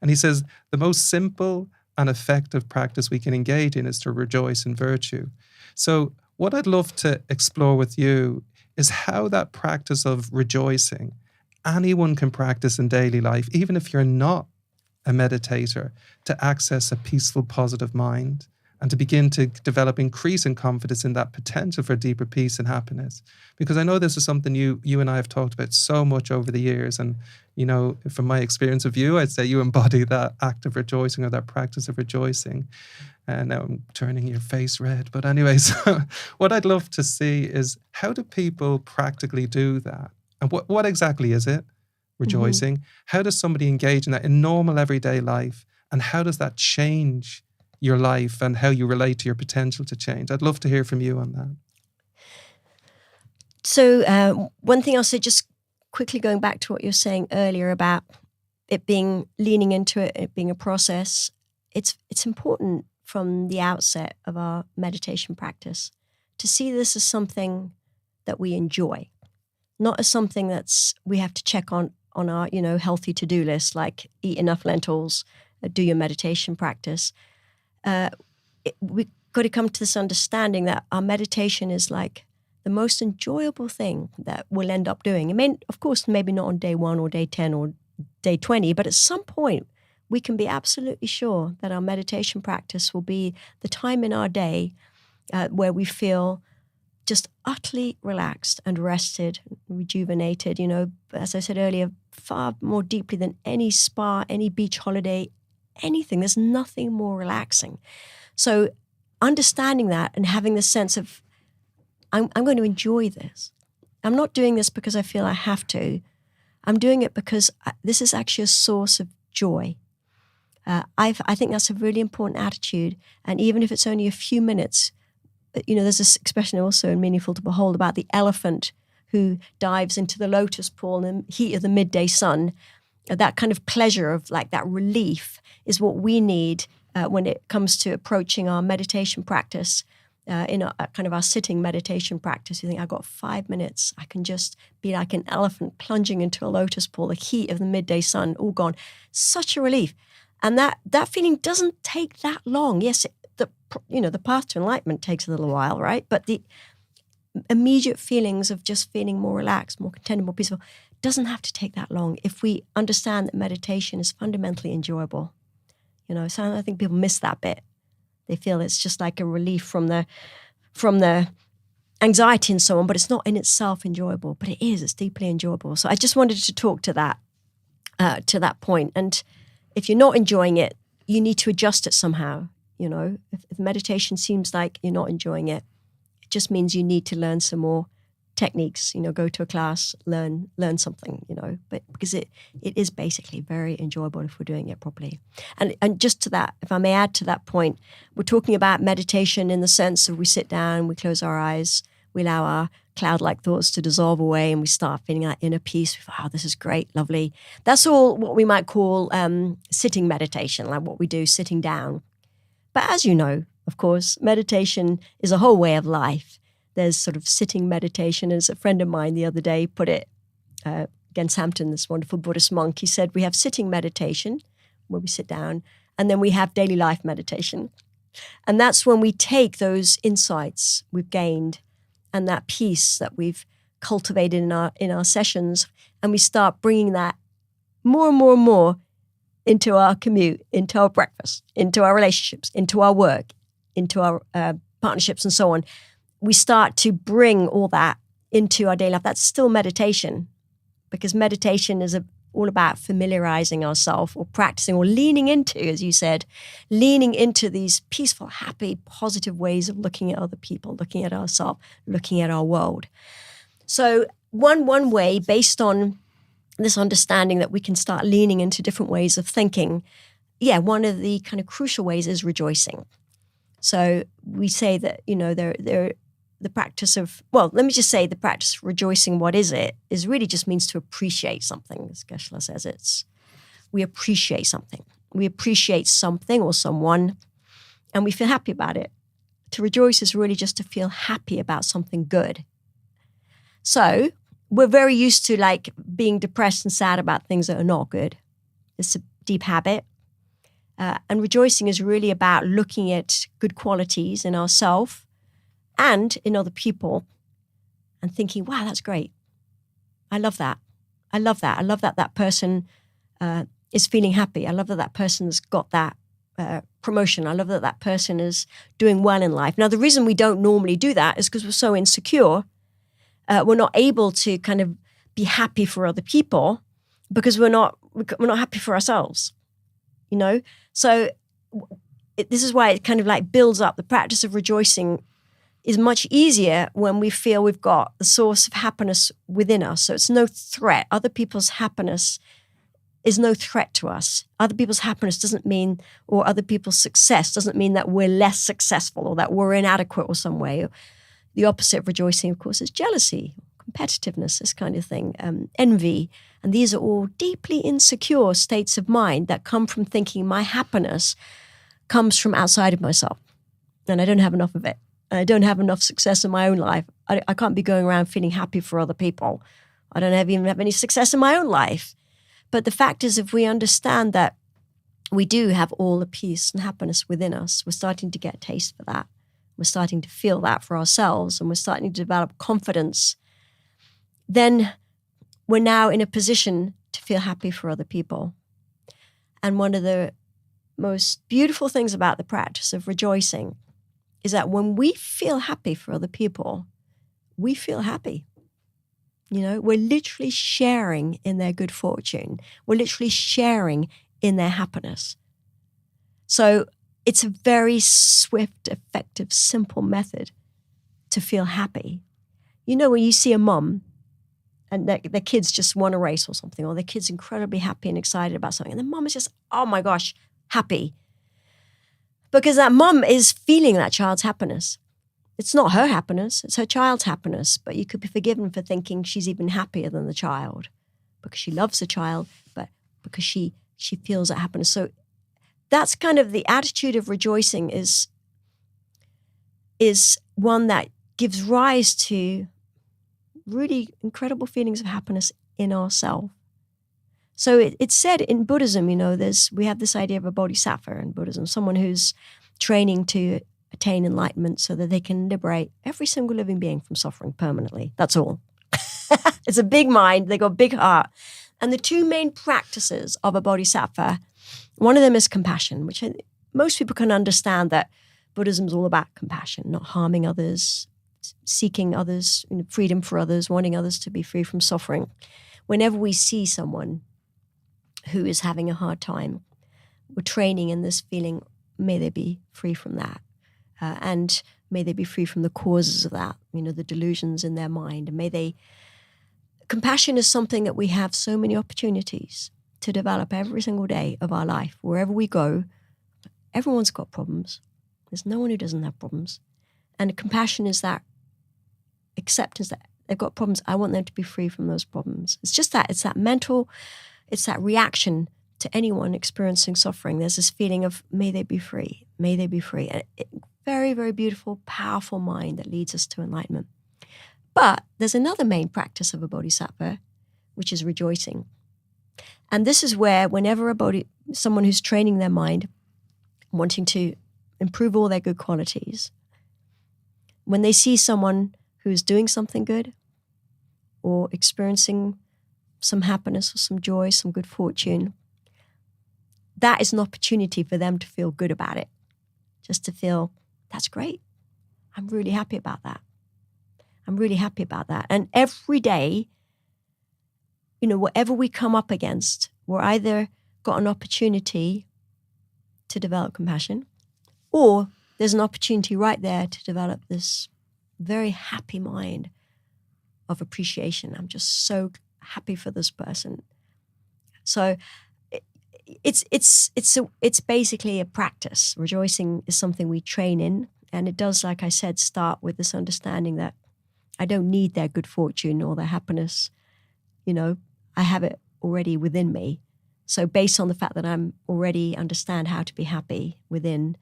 And he says the most simple and effective practice we can engage in is to rejoice in virtue. So what I'd love to explore with you is how that practice of rejoicing, anyone can practice in daily life, even if you're not a meditator, to access a peaceful, positive mind and to begin to develop increasing confidence in that potential for deeper peace and happiness. Because I know this is something you and I have talked about so much over the years. And, from my experience of you, I'd say you embody that act of rejoicing or that practice of rejoicing. And now I'm turning your face red. But anyways, what I'd love to see is how do people practically do that? And what exactly is it? Rejoicing. Mm-hmm. How does somebody engage in that in normal everyday life? And how does that change your life and how you relate to your potential to change? I'd love to hear from you on that. So one thing I'll say, just quickly going back to what you were saying earlier about it being leaning into it being a process, it's important from the outset of our meditation practice to see this as something that we enjoy, not as something that's we have to check on our healthy to-do list, like eat enough lentils, do your meditation practice. We've got to come to this understanding that our meditation is like the most enjoyable thing that we'll end up doing. I mean, of course, maybe not on day 1 or day 10 or day 20, but at some point we can be absolutely sure that our meditation practice will be the time in our day where we feel just utterly relaxed and rested, rejuvenated, as I said earlier, far more deeply than any spa, any beach holiday, anything. There's nothing more relaxing. So understanding that and having the sense of, I'm going to enjoy this. I'm not doing this because I feel I have to. I'm doing it because this is actually a source of joy. I think that's a really important attitude. And even if it's only a few minutes, there's this expression also in Meaningful to Behold about the elephant who dives into the lotus pool in the heat of the midday sun. That kind of pleasure of like that relief is what we need when it comes to approaching our meditation practice. In kind of our sitting meditation practice, you think, I've got 5 minutes. I can just be like an elephant plunging into a lotus pool, the heat of the midday sun, all gone. Such a relief. And that feeling doesn't take that long. Yes, the path to enlightenment takes a little while, right? But the immediate feelings of just feeling more relaxed, more contented, more peaceful, doesn't have to take that long if we understand that meditation is fundamentally enjoyable. So I think people miss that bit. They feel it's just like a relief from the anxiety and so on, but it's not in itself enjoyable. But it is. It's deeply enjoyable. So I just wanted to talk to that point. And if you're not enjoying it, you need to adjust it somehow. If meditation seems like you're not enjoying it, it just means you need to learn some more techniques. Go to a class, learn something. but because it is basically very enjoyable if we're doing it properly. And just to that, if I may add to that point, we're talking about meditation in the sense of we sit down, we close our eyes, we allow our cloud-like thoughts to dissolve away, and we start feeling that inner peace. Oh, this is great, lovely. That's all what we might call sitting meditation, like what we do sitting down. But as you know, of course, meditation is a whole way of life. There's sort of sitting meditation. As a friend of mine the other day put it, Gens Hampton, this wonderful Buddhist monk, he said, we have sitting meditation, where we sit down, and then we have daily life meditation. And that's when we take those insights we've gained and that peace that we've cultivated in our sessions, and we start bringing that more and more and more into our commute, into our breakfast, into our relationships, into our work, into our partnerships and so on. We start to bring all that into our daily life. That's still meditation, because meditation is all about familiarizing ourselves or practicing or leaning into, as you said, leaning into these peaceful, happy, positive ways of looking at other people, looking at ourselves, looking at our world. So one way, based on this understanding that we can start leaning into different ways of thinking, one of the kind of crucial ways is rejoicing. So we say that, the practice of, let me just say the practice of rejoicing, what is it? Is really just means to appreciate something. As Geshe-la says, we appreciate something. We appreciate something or someone, and we feel happy about it. To rejoice is really just to feel happy about something good. So we're very used to like being depressed and sad about things that are not good. It's a deep habit. And rejoicing is really about looking at good qualities in ourselves and in other people and thinking, wow, that's great. I love that. I love that. I love that that person is feeling happy. I love that that person's got that promotion. I love that that person is doing well in life. Now, the reason we don't normally do that is because we're so insecure. We're not able to kind of be happy for other people because we're not happy for ourselves, So this is why it kind of like builds up. The practice of rejoicing is much easier when we feel we've got the source of happiness within us. So it's no threat. Other people's happiness is no threat to us. Other people's happiness doesn't mean, or other people's success doesn't mean that we're less successful or that we're inadequate or some way. The opposite of rejoicing, of course, is jealousy, competitiveness, this kind of thing, envy. And these are all deeply insecure states of mind that come from thinking my happiness comes from outside of myself. And I don't have enough of it. I don't have enough success in my own life. I can't be going around feeling happy for other people. I don't even have any success in my own life. But the fact is, if we understand that we do have all the peace and happiness within us, we're starting to get a taste for that. We're starting to feel that for ourselves, and we're starting to develop confidence. Then we're now in a position to feel happy for other people. And one of the most beautiful things about the practice of rejoicing is that when we feel happy for other people, we feel happy. We're literally sharing in their good fortune. We're literally sharing in their happiness. So it's a very swift, effective, simple method to feel happy. When you see a mum and their kids just won a race or something, or their kid's incredibly happy and excited about something, and the mum is just, oh my gosh, happy. Because that mum is feeling that child's happiness. It's not her happiness, it's her child's happiness. But you could be forgiven for thinking she's even happier than the child because she loves the child, but because she feels that happiness. So that's kind of the attitude of rejoicing is one that gives rise to really incredible feelings of happiness in ourselves. So it's said in Buddhism, we have this idea of a bodhisattva in Buddhism, someone who's training to attain enlightenment so that they can liberate every single living being from suffering permanently. That's all. It's a big mind. They got a big heart. And the two main practices of a bodhisattva, one of them is compassion, which most people can understand that Buddhism is all about compassion, not harming others, seeking others, freedom for others, wanting others to be free from suffering. Whenever we see someone who is having a hard time, we're training in this feeling, may they be free from that. And may they be free from the causes of that, the delusions in their mind. And may they compassion is something that we have so many opportunities to develop every single day of our life. Wherever we go, everyone's got problems. There's no one who doesn't have problems. And compassion is that acceptance that they've got problems. I want them to be free from those problems. It's just that. It's that mental, it's that reaction to anyone experiencing suffering. There's this feeling of, may they be free. May they be free. And very, very beautiful, powerful mind that leads us to enlightenment. But there's another main practice of a bodhisattva, which is rejoicing. And this is where whenever someone who's training their mind, wanting to improve all their good qualities, when they see someone who's doing something good or experiencing some happiness or some joy, some good fortune, that is an opportunity for them to feel good about it. Just to feel, that's great. I'm really happy about that. I'm really happy about that. And every day, whatever we come up against, we're either got an opportunity to develop compassion, or there's an opportunity right there to develop this very happy mind of appreciation. I'm just so happy for this person. So it's basically a practice. Rejoicing is something we train in, and it does, like I said, start with this understanding that I don't need their good fortune or their happiness. I have it already within me. So based on the fact that I'm already understand how to be happy within,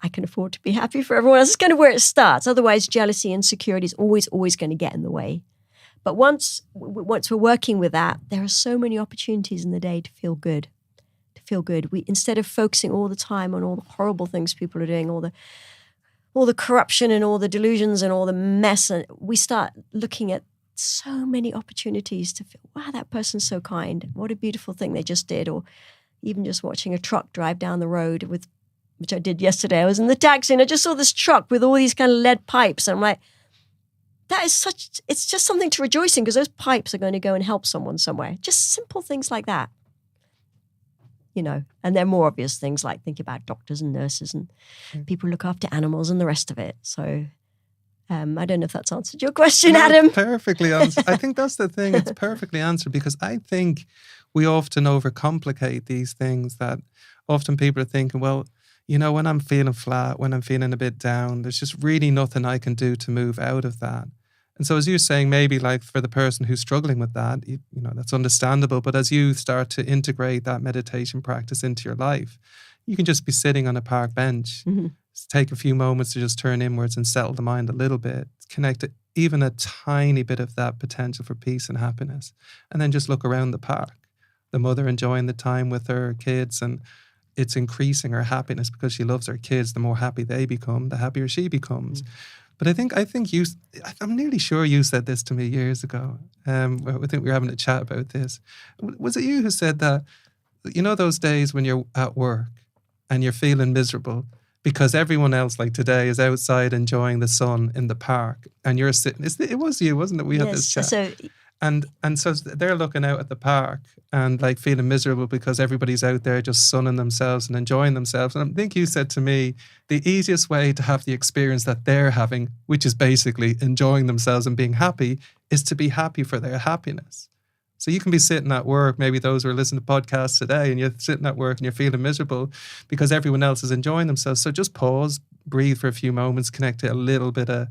I can afford to be happy for everyone else. It's kind of where it starts. Otherwise, jealousy, insecurity is always going to get in the way. But once we're working with that, there are so many opportunities in the day to feel good. We, instead of focusing all the time on all the horrible things people are doing, all the corruption and all the delusions and all the mess, and we start looking at so many opportunities to feel, wow, that person's so kind. What a beautiful thing they just did. Or even just watching a truck drive down the road which I did yesterday. I was in the taxi and I just saw this truck with all these kind of lead pipes. And I'm like, it's just something to rejoice in, because those pipes are going to go and help someone somewhere. Just simple things like that. And there are more obvious things like think about doctors and nurses and people who look after animals and the rest of it. So I don't know if that's answered your question, No, Adam. Perfectly answered. I think that's the thing. It's perfectly answered, because I think we often overcomplicate these things, that often people are thinking, well, when I'm feeling flat, when I'm feeling a bit down, there's just really nothing I can do to move out of that. And so as you're saying, maybe like for the person who's struggling with that, that's understandable. But as you start to integrate that meditation practice into your life, you can just be sitting on a park bench, take a few moments to just turn inwards and settle the mind a little bit, connect it, even a tiny bit of that potential for peace and happiness. And then just look around the park, the mother enjoying the time with her kids, and it's increasing her happiness because she loves her kids. The more happy they become, the happier she becomes. But I think I'm nearly sure you said this to me years ago. I think we were having a chat about this. Was it you who said that, those days when you're at work and you're feeling miserable because everyone else, like today, is outside enjoying the sun in the park, and you're sitting, it was you, wasn't it? We had this chat. So, and so they're looking out at the park and like feeling miserable because everybody's out there just sunning themselves and enjoying themselves. And I think you said to me, the easiest way to have the experience that they're having, which is basically enjoying themselves and being happy, is to be happy for their happiness. So you can be sitting at work, maybe those who are listening to podcasts today, and you're sitting at work and you're feeling miserable because everyone else is enjoying themselves. So just pause, breathe for a few moments, connect to a little bit of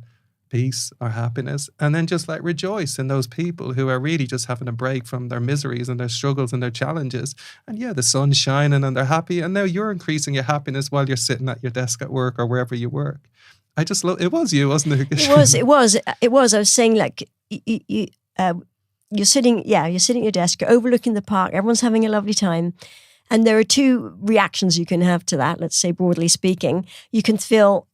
peace or happiness, and then just like rejoice in those people who are really just having a break from their miseries and their struggles and their challenges. And yeah, the sun's shining and they're happy, and now you're increasing your happiness while you're sitting at your desk at work or wherever you work. I just love it. Was you, wasn't it? It was. I was saying, like, you're sitting at your desk, you're overlooking the park, everyone's having a lovely time. And there are two reactions you can have to that, let's say broadly speaking. You can feel,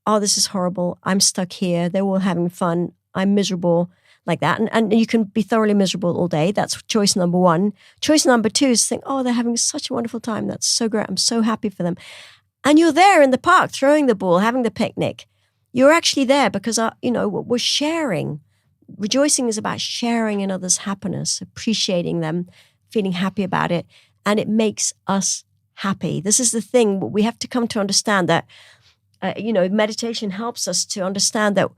oh, this is horrible, I'm stuck here, they're all having fun, I'm miserable, like that. And you can be thoroughly miserable all day. That's choice number one. Choice number two is to think, oh, they're having such a wonderful time, that's so great, I'm so happy for them. And you're there in the park, throwing the ball, having the picnic. You're actually there because, we're sharing. Rejoicing is about sharing in others' happiness, appreciating them, feeling happy about it, and it makes us happy. This is the thing, we have to come to understand that meditation helps us to understand that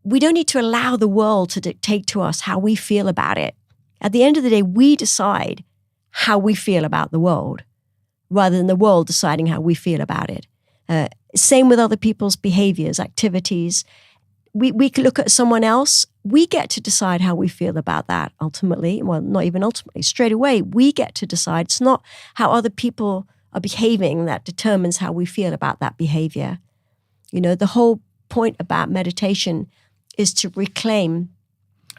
we don't need to allow the world to dictate to us how we feel about it. At the end of the day, we decide how we feel about the world rather than the world deciding how we feel about it. Same with other people's behaviors, activities. We can look at someone else. We get to decide how we feel about that ultimately. Well, not even ultimately. Straight away, we get to decide. It's not how other people are behaving that determines how we feel about that behavior. You know, the whole point about meditation is to reclaim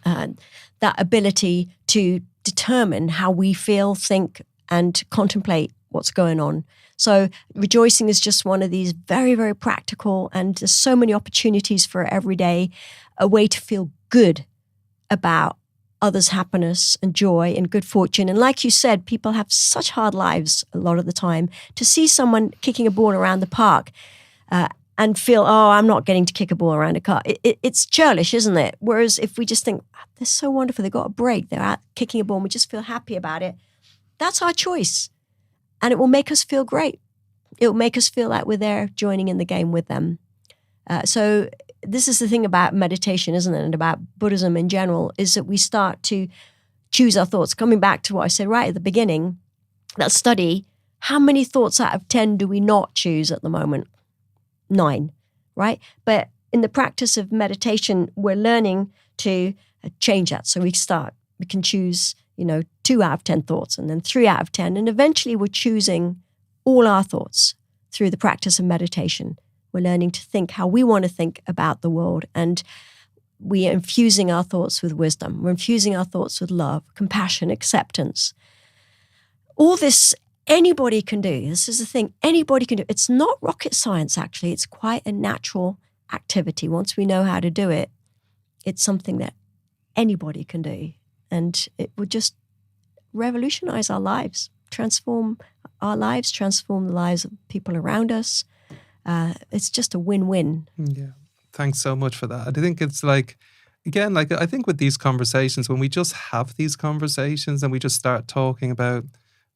that ability to determine how we feel, think, and contemplate what's going on. So rejoicing is just one of these very, very practical, and there's so many opportunities for every day, a way to feel good about others' happiness and joy and good fortune. And like you said, people have such hard lives a lot of the time. To see someone kicking a ball around the park and feel, oh, I'm not getting to kick a ball around a car, it's churlish, isn't it? Whereas if we just think, they're so wonderful, they got a break, they're out kicking a ball, and we just feel happy about it, that's our choice. And it will make us feel great. It will make us feel like we're there joining in the game with them. So this is the thing about meditation, isn't it? And about Buddhism in general, is that we start to choose our thoughts. Coming back to what I said right at the beginning, that study, how many thoughts out of 10 do we not choose at the moment? 9, right? But in the practice of meditation, we're learning to change that. So we can choose 2 out of 10 thoughts, and then 3 out of 10. And eventually we're choosing all our thoughts through the practice of meditation. We're learning to think how we want to think about the world. And we are infusing our thoughts with wisdom. We're infusing our thoughts with love, compassion, acceptance. All this anybody can do. This is the thing. Anybody can do. It's not rocket science, actually. It's quite a natural activity. Once we know how to do it, it's something that anybody can do. And it would just revolutionize our lives, transform our lives, transform the lives of people around us. It's just a win-win. Yeah. Thanks so much for that. I think it's like, again, like I think with these conversations, when we just have these conversations and we just start talking about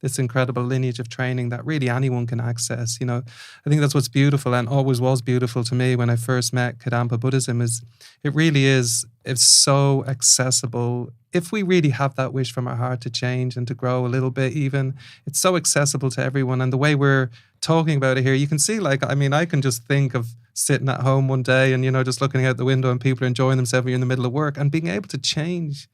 this incredible lineage of training that really anyone can access, I think that's what's beautiful and always was beautiful to me when I first met Kadampa Buddhism is it really is, it's so accessible. If we really have that wish from our heart to change and to grow a little bit even, it's so accessible to everyone. And the way we're talking about it here, you can see I can just think of sitting at home one day and, just looking out the window and people are enjoying themselves when you're in the middle of work and being able to change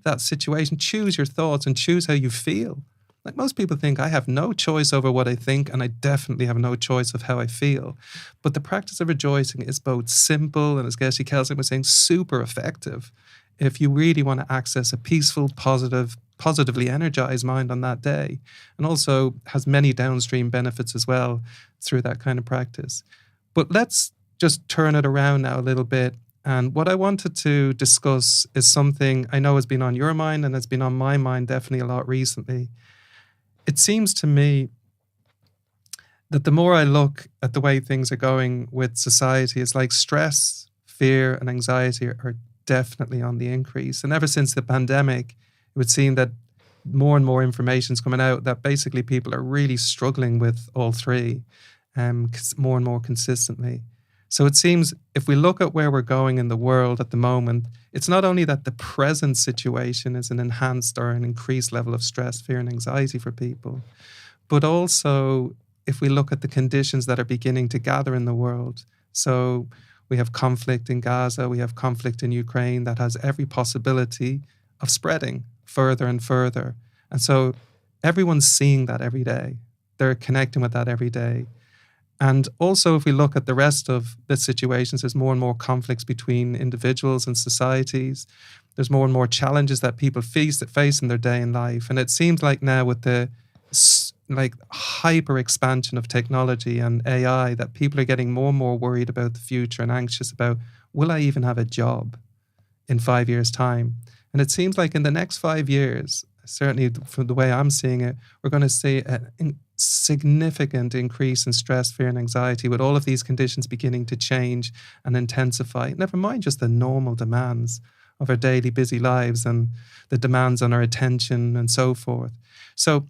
that situation, choose your thoughts and choose how you feel. Like most people think, I have no choice over what I think, and I definitely have no choice of how I feel. But the practice of rejoicing is both simple and, as Geshe Kelsing was saying, super effective. If you really want to access a peaceful, positively energized mind on that day, and also has many downstream benefits as well through that kind of practice. But let's just turn it around now a little bit. And what I wanted to discuss is something I know has been on your mind and has been on my mind definitely a lot recently. It seems to me that the more I look at the way things are going with society, it's like stress, fear, and anxiety are definitely on the increase. And ever since the pandemic, it would seem that more and more information is coming out that basically people are really struggling with all three more and more consistently. So it seems if we look at where we're going in the world at the moment, it's not only that the present situation is an enhanced or an increased level of stress, fear, and anxiety for people, but also if we look at the conditions that are beginning to gather in the world. So we have conflict in Gaza, we have conflict in Ukraine that has every possibility of spreading further and further. And so everyone's seeing that every day. They're connecting with that every day. And also, if we look at the rest of the situations, there's more and more conflicts between individuals and societies. There's more and more challenges that people face in their day in life. And it seems like now with the hyper expansion of technology and AI that people are getting more and more worried about the future and anxious about, will I even have a job in 5 years' time? And it seems like in the next 5 years, certainly from the way I'm seeing it, we're going to see a significant increase in stress, fear, and anxiety with all of these conditions beginning to change and intensify. Never mind just the normal demands of our daily busy lives and the demands on our attention and so forth. So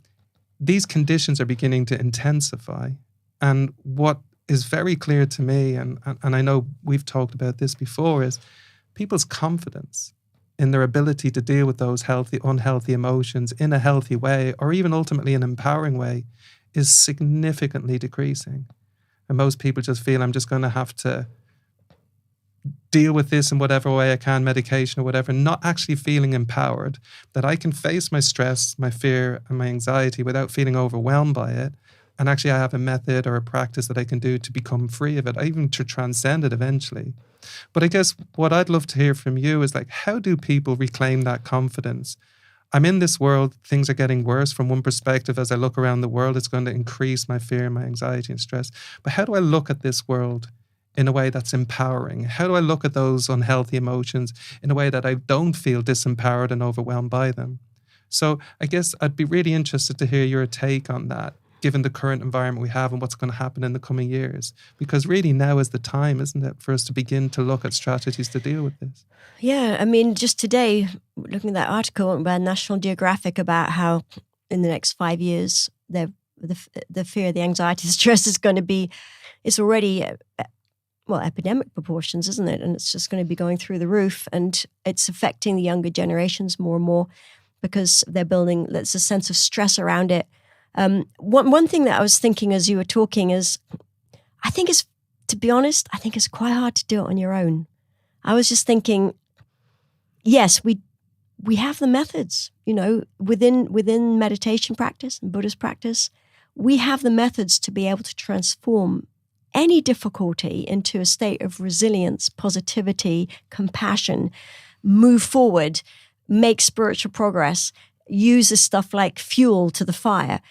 these conditions are beginning to intensify. And what is very clear to me, and I know we've talked about this before, is people's confidence in their ability to deal with those healthy, unhealthy emotions in a healthy way, or even ultimately an empowering way, is significantly decreasing. And most people just feel, I'm just going to have to deal with this in whatever way I can, medication or whatever, not actually feeling empowered, that I can face my stress, my fear and my anxiety without feeling overwhelmed by it. And actually I have a method or a practice that I can do to become free of it, even to transcend it eventually. But I guess what I'd love to hear from you is like, how do people reclaim that confidence? I'm in this world, things are getting worse. From one perspective, as I look around the world, it's going to increase my fear, my anxiety and stress. But how do I look at this world in a way that's empowering? How do I look at those unhealthy emotions in a way that I don't feel disempowered and overwhelmed by them? So I guess I'd be really interested to hear your take on that, given the current environment we have and what's going to happen in the coming years. Because really now is the time, isn't it, for us to begin to look at strategies to deal with this? Yeah, I mean, just today, looking at that article by National Geographic about how in the next 5 years, the fear, the anxiety, the stress is going to be, it's already, well, epidemic proportions, isn't it? And it's just going to be going through the roof. And it's affecting the younger generations more and more because they're building, there's a sense of stress around it. One thing that I was thinking as you were talking is, I think it's, to be honest, I think it's quite hard to do it on your own. I was just thinking, yes, we have the methods, you know, within meditation practice and Buddhist practice, we have the methods to be able to transform any difficulty into a state of resilience, positivity, compassion, move forward, make spiritual progress, use this stuff like fuel to the fire.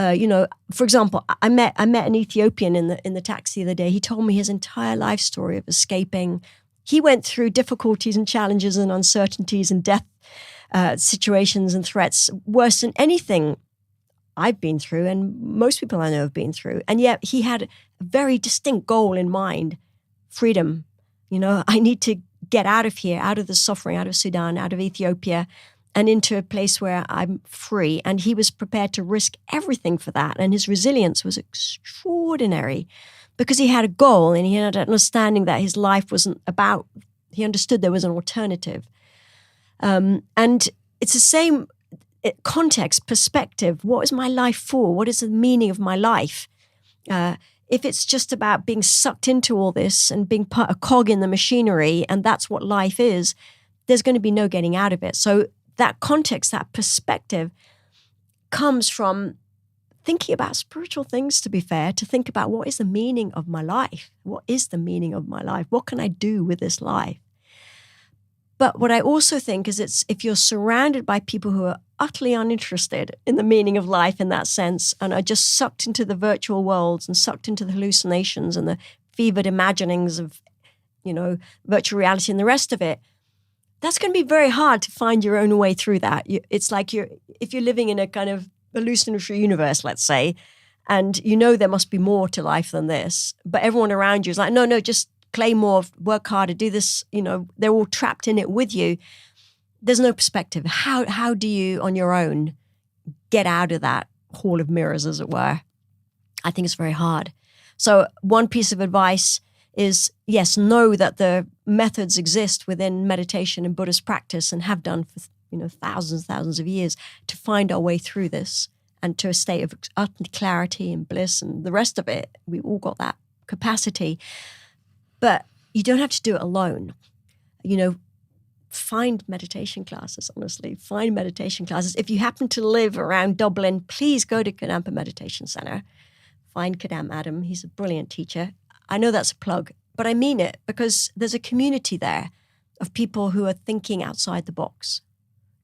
You know, for example, I met an Ethiopian in the taxi the other day. He told me his entire life story of escaping. He went through difficulties and challenges and uncertainties and death situations and threats worse than anything I've been through and most people I know have been through. And yet he had a very distinct goal in mind, freedom. You know, I need to get out of here, out of the suffering, out of Sudan, out of Ethiopia, and into a place where I'm free. And he was prepared to risk everything for that. And his resilience was extraordinary because he had a goal and he had an understanding that his life wasn't about, he understood there was an alternative. And it's the same context, perspective. What is my life for? What is the meaning of my life? If it's just about being sucked into all this and being a cog in the machinery, and that's what life is, there's going to be no getting out of it. So that context, that perspective comes from thinking about spiritual things, to be fair, to think about what is the meaning of my life? What is the meaning of my life? What can I do with this life? But what I also think is it's if you're surrounded by people who are utterly uninterested in the meaning of life in that sense and are just sucked into the virtual worlds and sucked into the hallucinations and the fevered imaginings of, you know, virtual reality and the rest of it, that's going to be very hard to find your own way through that. It's like if you're living in a kind of hallucinatory universe, let's say, and you know there must be more to life than this, but everyone around you is like, no, just play more, work harder, do this, you know, they're all trapped in it with you. There's no perspective. How do you, on your own, get out of that hall of mirrors, as it were? I think it's very hard. So one piece of advice is, yes, know that the methods exist within meditation and Buddhist practice and have done for, you know, thousands of years to find our way through this and to a state of utter clarity and bliss and the rest of it. We've all got that capacity. But you don't have to do it alone. You know, find meditation classes, honestly. Find meditation classes. If you happen to live around Dublin, please go to Kadam Meditation Centre. Find Kadam Adam. He's a brilliant teacher. I know that's a plug, but I mean it because there's a community there of people who are thinking outside the box,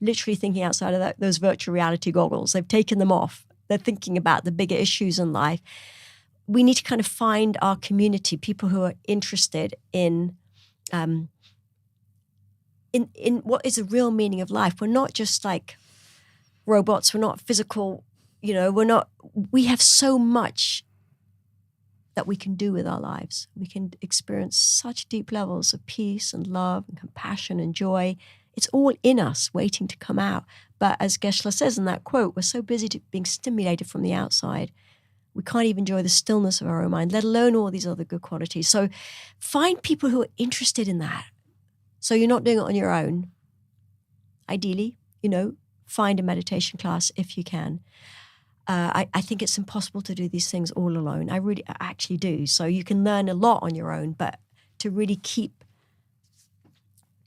literally thinking outside of those virtual reality goggles. They've taken them off. They're thinking about the bigger issues in life. We need to kind of find our community, people who are interested in what is the real meaning of life. We're not just like robots. We're not physical, you know, we have so much that we can do with our lives. We can experience such deep levels of peace and love and compassion and joy. It's all in us waiting to come out. But as Geshe-la says in that quote, we're so busy being stimulated from the outside. We can't even enjoy the stillness of our own mind, let alone all these other good qualities. So find people who are interested in that. So you're not doing it on your own. Ideally, find a meditation class if you can. I think it's impossible to do these things all alone. I actually do. So you can learn a lot on your own, but to really keep,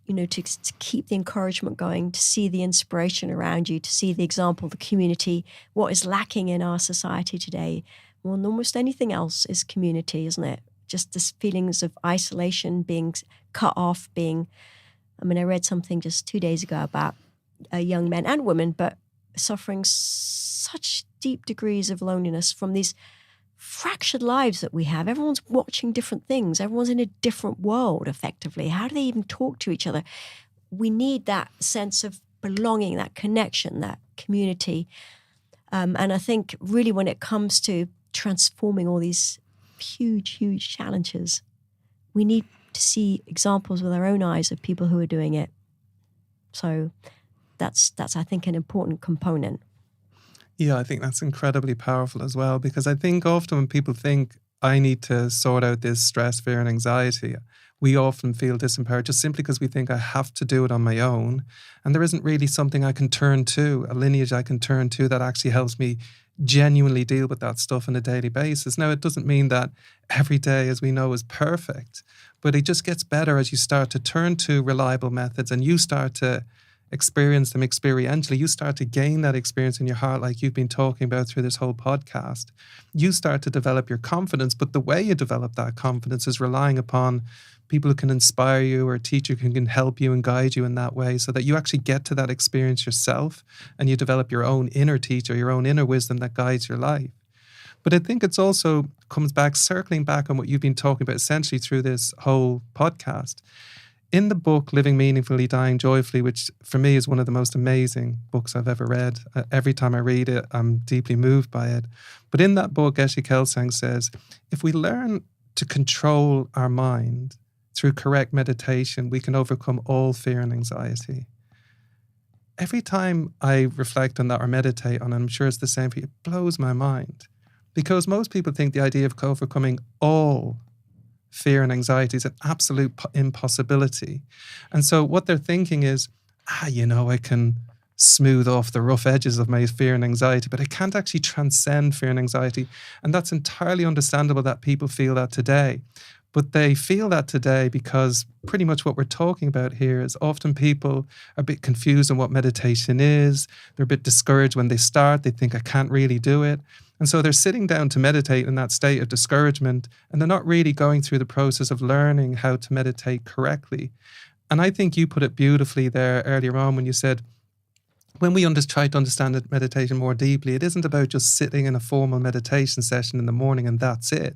to keep the encouragement going, to see the inspiration around you, to see the example, the community, what is lacking in our society today, more than almost anything else, is community, isn't it? Just this feelings of isolation, being cut off, I read something just 2 days ago about young men and women, but suffering such deep degrees of loneliness from these fractured lives that we have. Everyone's watching different things. Everyone's in a different world, effectively. How do they even talk to each other? We need that sense of belonging, that connection, that community. And I think really when it comes to transforming all these huge, huge challenges, we need to see examples with our own eyes of people who are doing it. So that's I think, an important component. Yeah, I think that's incredibly powerful as well, because I think often when people think, I need to sort out this stress, fear and anxiety, we often feel disempowered just simply because we think I have to do it on my own. And there isn't really something I can turn to, a lineage I can turn to that actually helps me genuinely deal with that stuff on a daily basis. Now, it doesn't mean that every day, as we know, is perfect, but it just gets better as you start to turn to reliable methods and you start to experience them experientially. You start to gain that experience in your heart, like you've been talking about through this whole podcast. You start to develop your confidence, but the way you develop that confidence is relying upon people who can inspire you, or a teacher who can help you and guide you in that way, so that you actually get to that experience yourself and you develop your own inner teacher, your own inner wisdom that guides your life. But I think it's also comes back, circling back on what you've been talking about essentially through this whole podcast. In the book, Living Meaningfully, Dying Joyfully, which for me is one of the most amazing books I've ever read. Every time I read it, I'm deeply moved by it. But in that book, Geshe Kelsang says, if we learn to control our mind through correct meditation, we can overcome all fear and anxiety. Every time I reflect on that or meditate on it, I'm sure it's the same for you, it blows my mind. Because most people think the idea of overcoming all fear and anxiety is an absolute impossibility. And so what they're thinking is, I can smooth off the rough edges of my fear and anxiety, but I can't actually transcend fear and anxiety. And that's entirely understandable that people feel that today. But they feel that today because pretty much what we're talking about here is often people are a bit confused on what meditation is. They're a bit discouraged when they start. They think, I can't really do it. And so they're sitting down to meditate in that state of discouragement, and they're not really going through the process of learning how to meditate correctly. And I think you put it beautifully there earlier on when you said, when we try to understand meditation more deeply, it isn't about just sitting in a formal meditation session in the morning and that's it.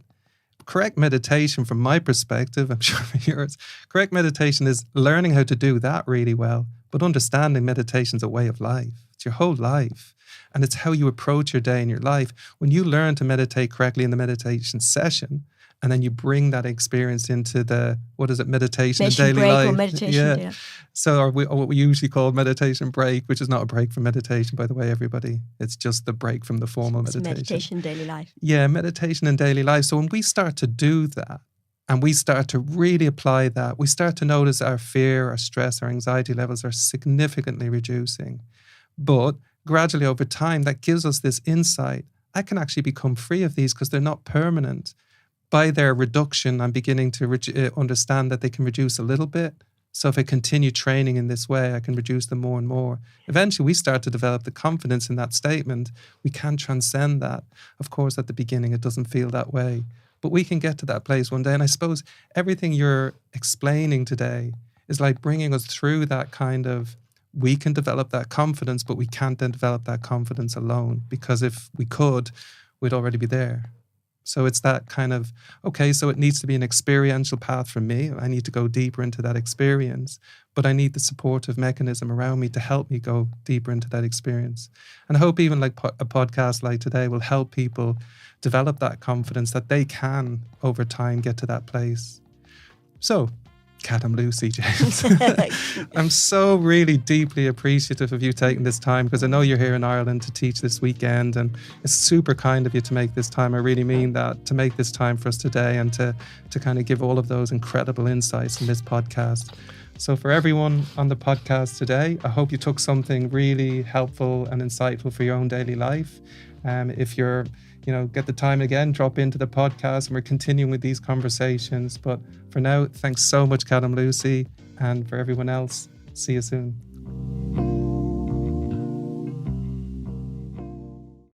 Correct meditation, from my perspective, I'm sure from yours, correct meditation is learning how to do that really well, but understanding meditation is a way of life. It's your whole life. And it's how you approach your day in your life. When you learn to meditate correctly in the meditation session, and then you bring that experience into the, meditation in daily life. Or meditation, yeah. So what we usually call meditation break, which is not a break from meditation, by the way, everybody. It's just the break from the formal meditation. Meditation in daily life. Yeah, meditation in daily life. So when we start to do that, and we start to really apply that, we start to notice our fear, our stress, our anxiety levels are significantly reducing. But gradually over time, that gives us this insight. I can actually become free of these because they're not permanent. By their reduction, I'm beginning to understand that they can reduce a little bit. So if I continue training in this way, I can reduce them more and more. Eventually, we start to develop the confidence in that statement. We can transcend that. Of course, at the beginning, it doesn't feel that way. But we can get to that place one day. And I suppose everything you're explaining today is like bringing us through that kind of, we can develop that confidence, but we can't then develop that confidence alone. Because if we could, we'd already be there. So it's that kind of, okay, so it needs to be an experiential path for me. I need to go deeper into that experience, but I need the supportive mechanism around me to help me go deeper into that experience. And I hope even like a podcast like today will help people develop that confidence that they can, over time, get to that place. So, Kadam Lucy James, I'm so really deeply appreciative of you taking this time, because I know you're here in Ireland to teach this weekend, and it's super kind of you to make this time. I really mean that, to make this time for us today and to kind of give all of those incredible insights in this podcast. So for everyone on the podcast today, I hope you took something really helpful and insightful for your own daily life. If you're, get the time again, drop into the podcast and we're continuing with these conversations. But for now, thanks so much, Kadam Lucy. And for everyone else, see you soon.